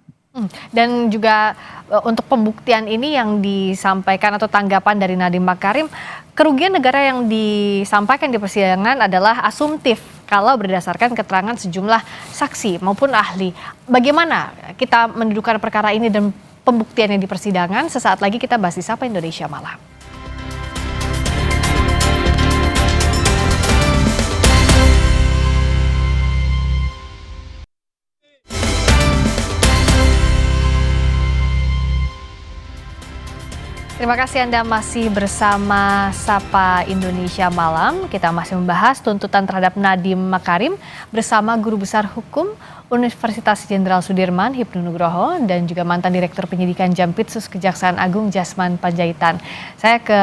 Dan juga untuk pembuktian ini yang disampaikan atau tanggapan dari Nadiem Makarim, kerugian negara yang disampaikan di persidangan adalah asumtif kalau berdasarkan keterangan sejumlah saksi maupun ahli. Bagaimana kita mendudukan perkara ini dan pembuktiannya di persidangan? Sesaat lagi kita bahas di Sapa Indonesia Malam. Terima kasih Anda masih bersama Sapa Indonesia Malam. Kita masih membahas tuntutan terhadap Nadiem Makarim bersama Guru Besar Hukum Universitas Jenderal Sudirman Hipnu Nugroho dan juga mantan Direktur Penyidikan Jampitsus Kejaksaan Agung Jasman Panjaitan. Saya ke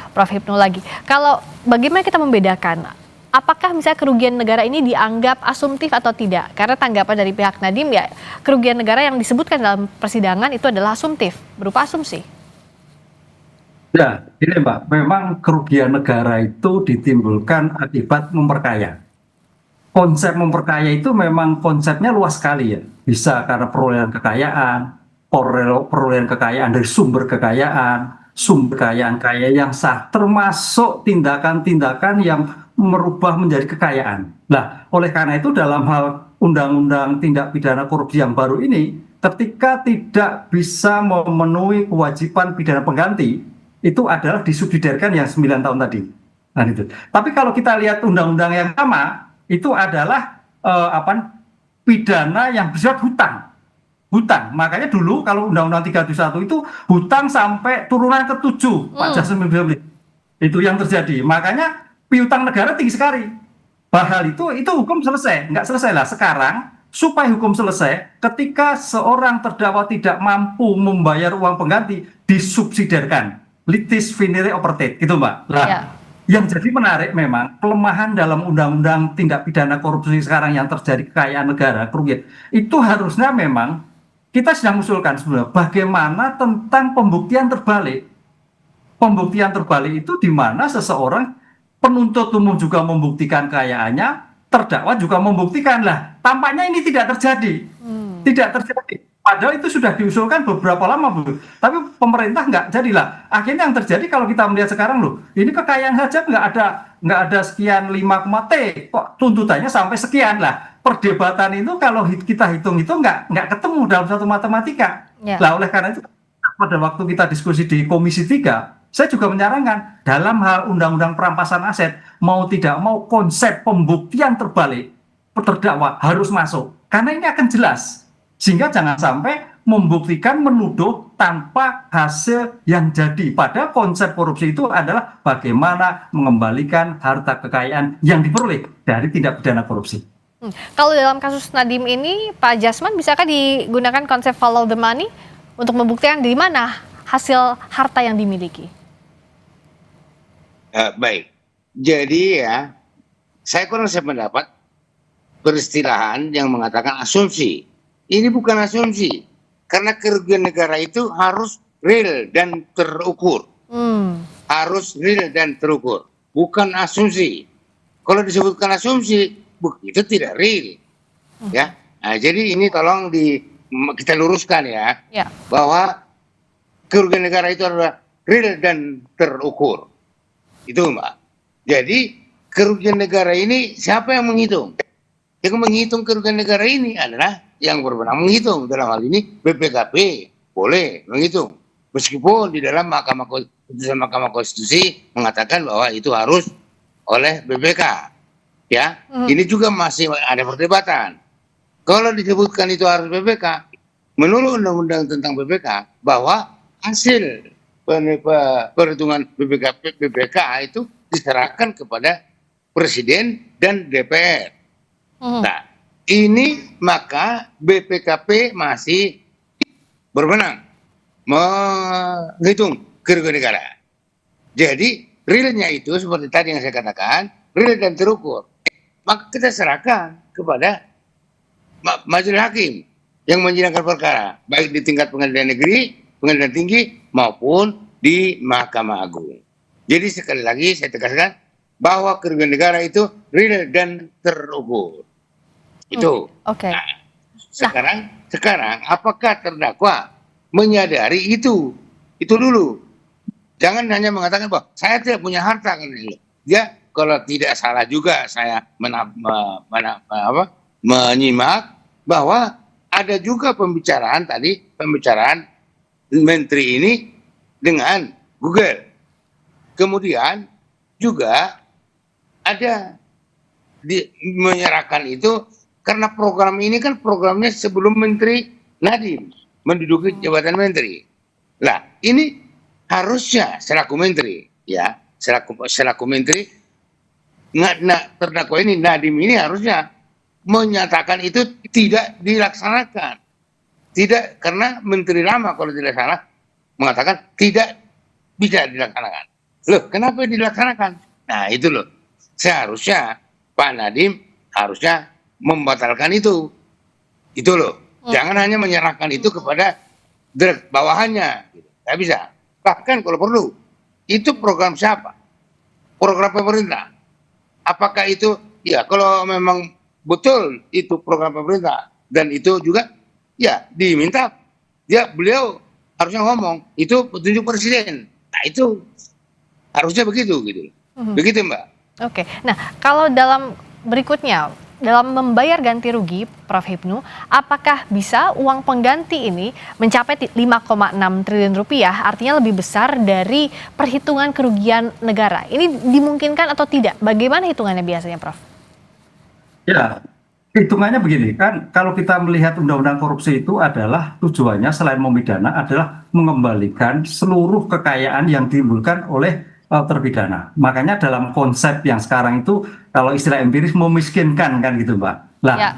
Prof. Hipnu lagi. Kalau bagaimana kita membedakan apakah misalnya kerugian negara ini dianggap asumtif atau tidak? Karena tanggapan dari pihak Nadiem ya kerugian negara yang disebutkan dalam persidangan itu adalah asumtif, berupa asumsi. Ya, ini Mbak, memang kerugian negara itu ditimbulkan akibat memperkaya. Konsep memperkaya itu memang konsepnya luas sekali ya. Bisa karena perolehan kekayaan dari sumber kekayaan kaya yang sah, termasuk tindakan-tindakan yang merubah menjadi kekayaan. Nah, oleh karena itu dalam hal Undang-Undang Tindak Pidana Korupsi yang baru ini, ketika tidak bisa memenuhi kewajiban pidana pengganti, itu adalah disubsidiarkan yang 9 tahun tadi. Nah, itu. Tapi kalau kita lihat undang-undang yang sama, itu adalah pidana yang bersifat hutang. Makanya dulu kalau Undang-Undang 371 itu hutang sampai turunan ke-7, Pak Jasman. Itu yang terjadi. Makanya piutang negara tinggi sekali. Padahal itu hukum selesai, nggak selesai lah. Sekarang supaya hukum selesai, ketika seorang terdakwa tidak mampu membayar uang pengganti, disubsidiarkan. Litis finire operate, gitu Mbak. Nah, yang jadi menarik memang pelemahan dalam Undang-Undang Tindak Pidana Korupsi sekarang yang terjadi kekayaan negara, kerugian, itu harusnya memang kita sedang usulkan sebenarnya bagaimana tentang pembuktian terbalik. Pembuktian terbalik itu di mana seseorang penuntut umum juga membuktikan kekayaannya, terdakwa juga membuktikan lah. Tampaknya ini tidak terjadi. Tidak terjadi. Padahal itu sudah diusulkan beberapa lama, Bu. Tapi pemerintah nggak jadilah. Akhirnya yang terjadi kalau kita melihat sekarang loh, ini kekayaan saja nggak ada sekian 5, T, kok tuntutannya sampai sekian lah. Perdebatan itu kalau kita hitung itu nggak ketemu dalam satu matematika. Lah oleh karena itu pada waktu kita diskusi di Komisi 3, saya juga menyarankan dalam hal Undang-Undang Perampasan Aset mau tidak mau konsep pembuktian terbalik terdakwa harus masuk karena ini akan jelas. Sehingga jangan sampai membuktikan menuduh tanpa hasil yang jadi. Padahal konsep korupsi itu adalah bagaimana mengembalikan harta kekayaan yang diperoleh dari tindak pidana korupsi. Kalau dalam kasus Nadiem ini, Pak Jasman, bisakah digunakan konsep follow the money untuk membuktikan di mana hasil harta yang dimiliki? Baik, jadi ya saya kurang sependapat peristilahan yang mengatakan asumsi. Ini bukan asumsi, karena kerugian negara itu harus real dan terukur. Harus real dan terukur, bukan asumsi. Kalau disebutkan asumsi, itu tidak real. Ya, nah, jadi ini tolong kita luruskan ya, bahwa kerugian negara itu adalah real dan terukur. Itu Mbak. Jadi kerugian negara ini siapa yang menghitung? Yang menghitung kerugian negara ini adalah yang berwenang menghitung. Dalam hal ini BPKP boleh menghitung. Meskipun di dalam Mahkamah Konstitusi mengatakan bahwa itu harus oleh BPK. Ya, ini juga masih ada perdebatan. Kalau disebutkan itu harus BPK, menurut undang-undang tentang BPK bahwa hasil perhitungan BPK itu diserahkan kepada Presiden dan DPR. Nah, ini maka BPKP masih berwenang menghitung kerugian negara. Jadi realnya itu seperti tadi yang saya katakan, real dan terukur. Maka kita serahkan kepada majelis hakim yang menyidangkan perkara, baik di tingkat pengadilan negeri, pengadilan tinggi maupun di Mahkamah Agung. Jadi sekali lagi saya tegaskan bahwa kerugian negara itu real dan terukur. Itu. Oke. Nah, sekarang apakah terdakwa menyadari itu? Itu dulu. Jangan hanya mengatakan bahwa saya tidak punya harta kan itu. Ya, kalau tidak salah juga saya menyimak bahwa ada juga pembicaraan menteri ini dengan Google. Kemudian juga ada menyerahkan itu karena program ini kan programnya sebelum Menteri Nadiem menduduki jabatan menteri. Nah, ini harusnya selaku menteri, ya, selaku menteri, terdakwa ini Nadiem ini harusnya menyatakan itu tidak dilaksanakan. Tidak, karena menteri lama kalau tidak salah mengatakan tidak bisa dilaksanakan. Loh, kenapa dilaksanakan? Nah, itu loh. Seharusnya Pak Nadiem harusnya membatalkan itu. Itu loh. Jangan hanya menyerahkan itu kepada bawahannya. Tidak bisa. Bahkan kalau perlu, itu program siapa? Program pemerintah. Apakah itu, ya kalau memang betul itu program pemerintah dan itu juga, ya diminta, ya beliau harusnya ngomong, itu petunjuk presiden. Nah itu harusnya begitu gitu. Begitu Mbak. Oke. Nah, kalau dalam berikutnya dalam membayar ganti rugi, Prof. Hipnu, apakah bisa uang pengganti ini mencapai 5,6 triliun rupiah, artinya lebih besar dari perhitungan kerugian negara? Ini dimungkinkan atau tidak? Bagaimana hitungannya biasanya, Prof? Ya, hitungannya begini, kan kalau kita melihat undang-undang korupsi itu adalah tujuannya selain memidana adalah mengembalikan seluruh kekayaan yang ditimbulkan oleh terpidana. Makanya dalam konsep yang sekarang itu kalau istilah empiris memiskinkan kan gitu Mbak. Nah,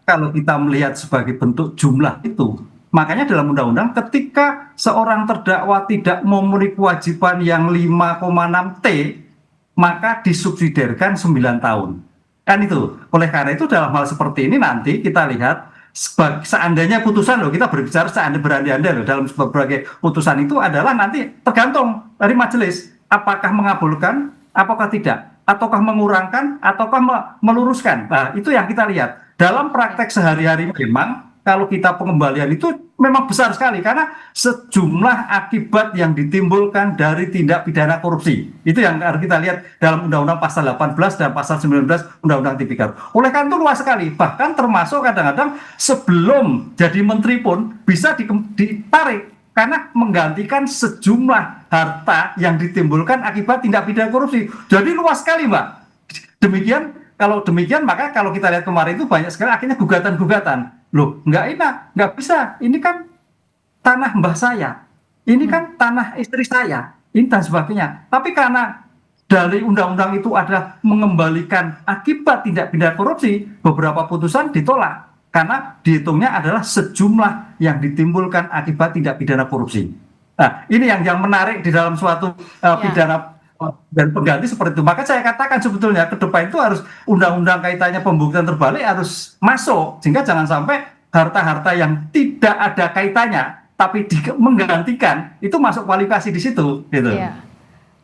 kalau kita melihat sebagai bentuk jumlah itu, makanya dalam undang-undang ketika seorang terdakwa tidak memenuhi kewajiban yang 5,6 T, maka disubsidiarkan 9 tahun. Kan itu. Oleh karena itu dalam hal seperti ini nanti kita lihat seandainya putusan loh, kita berbicara seandainya berandai-andai loh, dalam berbagai putusan itu adalah nanti tergantung dari majelis apakah mengabulkan, apakah tidak, ataukah mengurangkan, ataukah meluruskan. Nah, itu yang kita lihat. Dalam praktek sehari-hari memang kalau kita pengembalian itu memang besar sekali karena sejumlah akibat yang ditimbulkan dari tindak pidana korupsi. Itu yang harus kita lihat dalam Undang-Undang Pasal 18 dan Pasal 19 Undang-Undang Tipikor. Oleh karena itu luas sekali, bahkan termasuk kadang-kadang sebelum jadi menteri pun bisa ditarik karena menggantikan sejumlah harta yang ditimbulkan akibat tindak pidana korupsi. Jadi luas sekali Mbak. Demikian, kalau demikian maka kalau kita lihat kemarin itu banyak sekali akhirnya gugatan-gugatan. Loh, nggak bisa. Ini kan tanah mbah saya. Ini kan tanah istri saya. Ini dan sebagainya. Tapi karena dari undang-undang itu adalah mengembalikan akibat tindak pidana korupsi, beberapa putusan ditolak. Karena dihitungnya adalah sejumlah yang ditimbulkan akibat tindak pidana korupsi. Nah, ini yang menarik di dalam suatu pidana dan pengganti seperti itu. Maka saya katakan sebetulnya ke depan itu harus undang-undang kaitannya pembuktian terbalik harus masuk. Sehingga jangan sampai harta-harta yang tidak ada kaitannya tapi menggantikan itu masuk kualifikasi di situ. Gitu. Iya.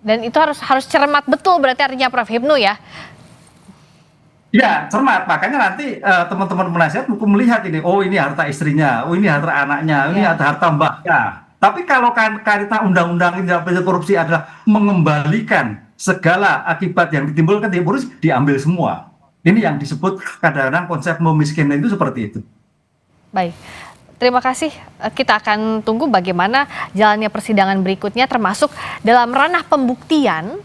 Dan itu harus cermat betul berarti artinya Prof. Hipnu ya? Ya, cermat. Makanya nanti teman-teman penasihat hukum melihat ini, oh ini harta istrinya, oh ini harta anaknya, ini harta mbahnya. Tapi kalau kaitan undang-undang tindak pidana korupsi adalah mengembalikan segala akibat yang ditimbulkan di korupsi, diambil semua. Ini yang disebut kadang-kadang konsep memiskinkan itu seperti itu. Baik. Terima kasih. Kita akan tunggu bagaimana jalannya persidangan berikutnya termasuk dalam ranah pembuktian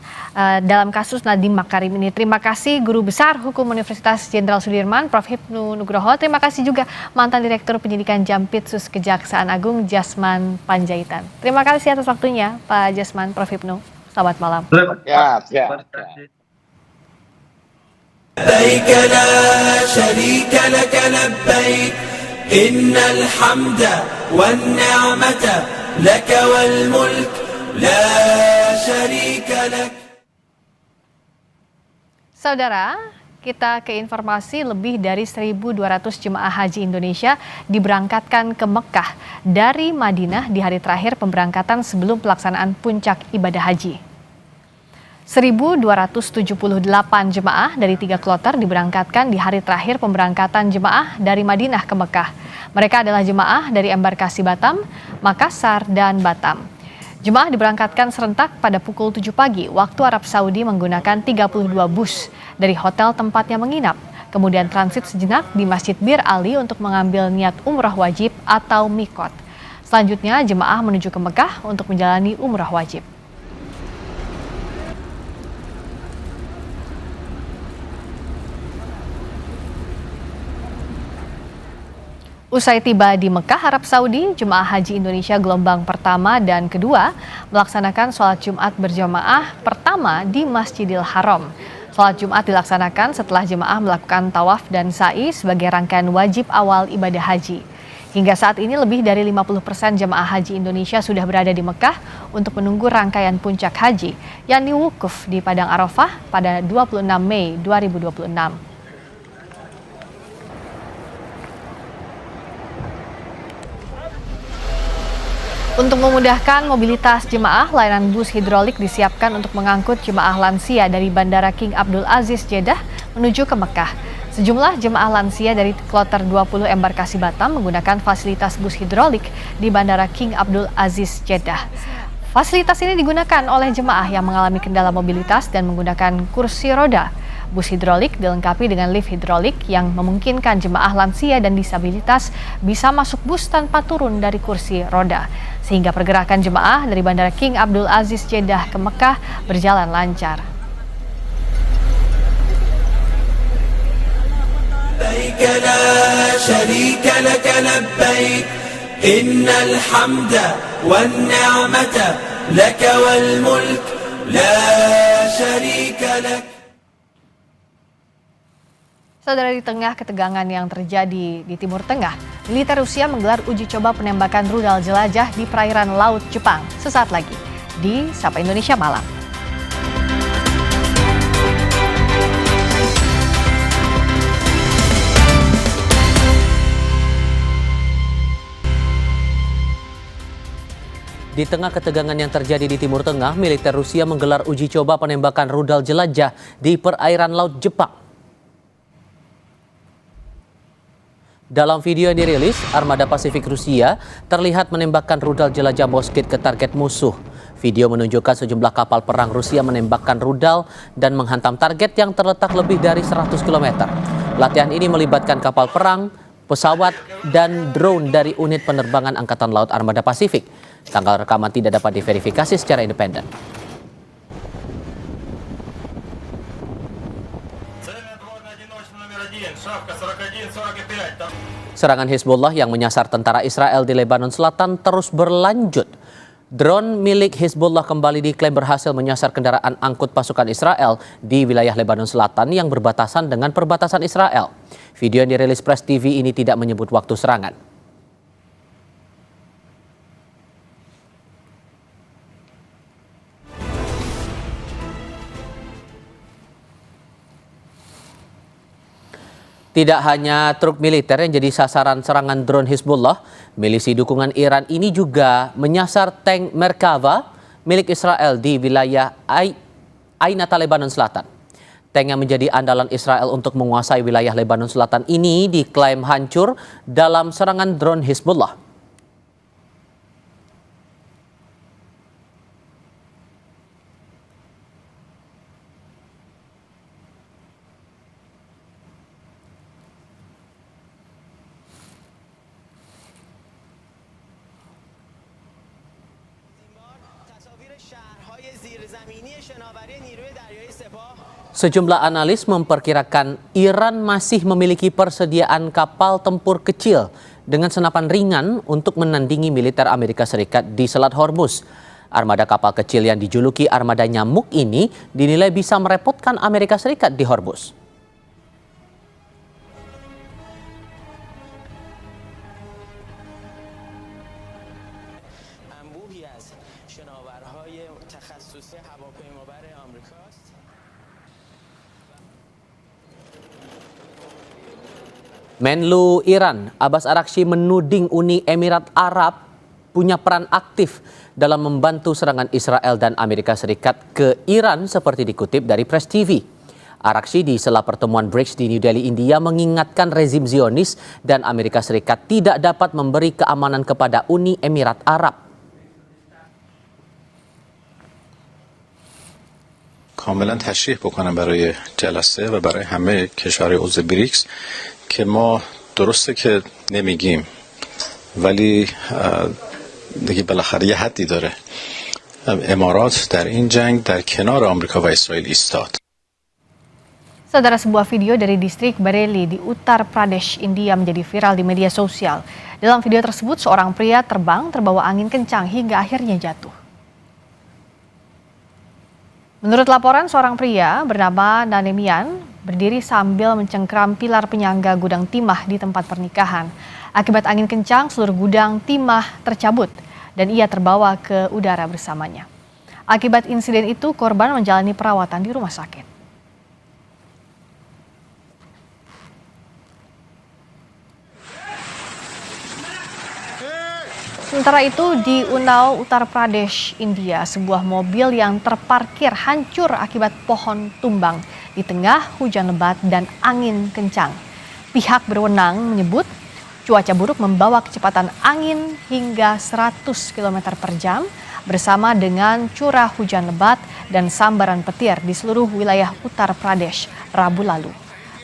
dalam kasus Nadiem Makarim ini. Terima kasih Guru Besar Hukum Universitas Jenderal Sudirman, Prof. Hipnu Nugroho. Terima kasih juga mantan Direktur Penyidikan Jampitsus Kejaksaan Agung Jasman Panjaitan. Terima kasih atas waktunya Pak Jasman, Prof. Hipnu. Selamat malam. Ya. لبيك لا شريك لك لبيك إن الحمد والنعمة لك والملك لا شريك لك. Saudara, kita ke informasi lebih dari 1.200 jemaah haji Indonesia diberangkatkan ke Mekah dari Madinah di hari terakhir pemberangkatan sebelum pelaksanaan puncak ibadah haji. 1.278 jemaah dari 3 kloter diberangkatkan di hari terakhir pemberangkatan jemaah dari Madinah ke Mekah. Mereka adalah jemaah dari embarkasi Batam, Makassar, dan Batam. Jemaah diberangkatkan serentak pada pukul 7 pagi waktu Arab Saudi menggunakan 32 bus dari hotel tempatnya menginap. Kemudian transit sejenak di Masjid Bir Ali untuk mengambil niat umrah wajib atau mikot. Selanjutnya jemaah menuju ke Mekah untuk menjalani umrah wajib. Usai tiba di Mekah, Arab Saudi, jemaah haji Indonesia gelombang pertama dan kedua melaksanakan sholat Jumat berjamaah pertama di Masjidil Haram. Sholat Jumat dilaksanakan setelah jemaah melakukan tawaf dan sa'i sebagai rangkaian wajib awal ibadah haji. Hingga saat ini lebih dari 50% jemaah haji Indonesia sudah berada di Mekah untuk menunggu rangkaian puncak haji, yakni wukuf di Padang Arafah pada 26 Mei 2026. Untuk memudahkan mobilitas jemaah, layanan bus hidrolik disiapkan untuk mengangkut jemaah lansia dari Bandara King Abdul Aziz Jeddah menuju ke Mekah. Sejumlah jemaah lansia dari kloter 20 embarkasi Batam menggunakan fasilitas bus hidrolik di Bandara King Abdul Aziz Jeddah. Fasilitas ini digunakan oleh jemaah yang mengalami kendala mobilitas dan menggunakan kursi roda. Bus hidrolik dilengkapi dengan lift hidrolik yang memungkinkan jemaah lansia dan disabilitas bisa masuk bus tanpa turun dari kursi roda, sehingga pergerakan jemaah dari Bandara King Abdul Aziz Jeddah ke Mekah berjalan lancar. لبيك لا شريك لك لبيك إن الحمد والنعمة لك والملك لا شريك لك. Saudara, di tengah ketegangan yang terjadi di Timur Tengah, militer Rusia menggelar uji coba penembakan rudal jelajah di perairan Laut Jepang sesaat lagi di Sapa Indonesia Malam. Di tengah ketegangan yang terjadi di Timur Tengah, militer Rusia menggelar uji coba penembakan rudal jelajah di perairan Laut Jepang. Dalam video yang dirilis, Armada Pasifik Rusia terlihat menembakkan rudal jelajah Moskit ke target musuh. Video menunjukkan sejumlah kapal perang Rusia menembakkan rudal dan menghantam target yang terletak lebih dari 100 km. Latihan ini melibatkan kapal perang, pesawat, dan drone dari unit penerbangan Angkatan Laut Armada Pasifik. Tanggal rekaman tidak dapat diverifikasi secara independen. Serangan Hizbullah yang menyasar tentara Israel di Lebanon Selatan terus berlanjut. Drone milik Hizbullah kembali diklaim berhasil menyasar kendaraan angkut pasukan Israel di wilayah Lebanon Selatan yang berbatasan dengan perbatasan Israel. Video yang dirilis Press TV ini tidak menyebut waktu serangan. Tidak hanya truk militer yang jadi sasaran serangan drone Hizbullah, milisi dukungan Iran ini juga menyasar tank Merkava milik Israel di wilayah Ainata, Lebanon Selatan. Tank yang menjadi andalan Israel untuk menguasai wilayah Lebanon Selatan ini diklaim hancur dalam serangan drone Hizbullah. Sejumlah analis memperkirakan Iran masih memiliki persediaan kapal tempur kecil dengan senapan ringan untuk menandingi militer Amerika Serikat di Selat Hormuz. Armada kapal kecil yang dijuluki Armada Nyamuk ini dinilai bisa merepotkan Amerika Serikat di Hormuz. Menlu Iran, Abbas Araghchi menuding Uni Emirat Arab punya peran aktif dalam membantu serangan Israel dan Amerika Serikat ke Iran seperti dikutip dari Press TV. Arakshidi setelah pertemuan BRICS di New Delhi, India mengingatkan rezim Zionis dan Amerika Serikat tidak dapat memberi keamanan kepada Uni Emirat Arab. کاملا تشریح بکنم برای جلسه و برای همه کشورهای عضو بریکس که ما درسته که نمیگیم ولی دیگه بالاخره یه حدی داره. امارات در این جنگ در کنار آمریکا و اسرائیل ایستاد. Saudara, sebuah video dari distrik Bareilly di Uttar Pradesh, India menjadi viral di media sosial. Dalam video tersebut, seorang pria terbang terbawa angin kencang hingga akhirnya jatuh. Menurut laporan, seorang pria bernama Nanemian berdiri sambil mencengkram pilar penyangga gudang timah di tempat pernikahan. Akibat angin kencang, seluruh gudang timah tercabut dan ia terbawa ke udara bersamanya. Akibat insiden itu, korban menjalani perawatan di rumah sakit. Sementara itu di Unnao, Uttar Pradesh, India, sebuah mobil yang terparkir hancur akibat pohon tumbang di tengah hujan lebat dan angin kencang. Pihak berwenang menyebut cuaca buruk membawa kecepatan angin hingga 100 km per jam bersama dengan curah hujan lebat dan sambaran petir di seluruh wilayah Uttar Pradesh Rabu lalu.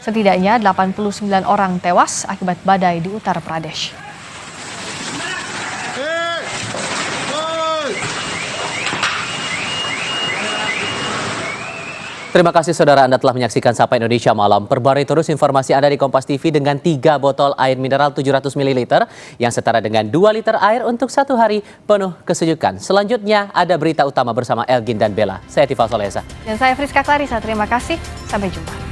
Setidaknya 89 orang tewas akibat badai di Uttar Pradesh. Terima kasih saudara, Anda telah menyaksikan Sapa Indonesia Malam. Perbarui terus informasi Anda di Kompas TV dengan 3 botol air mineral 700 ml yang setara dengan 2 liter air untuk 1 hari penuh kesejukan. Selanjutnya ada berita utama bersama Elgin dan Bella. Saya Tifal Solesa. Dan saya Friska Clarissa, terima kasih. Sampai jumpa.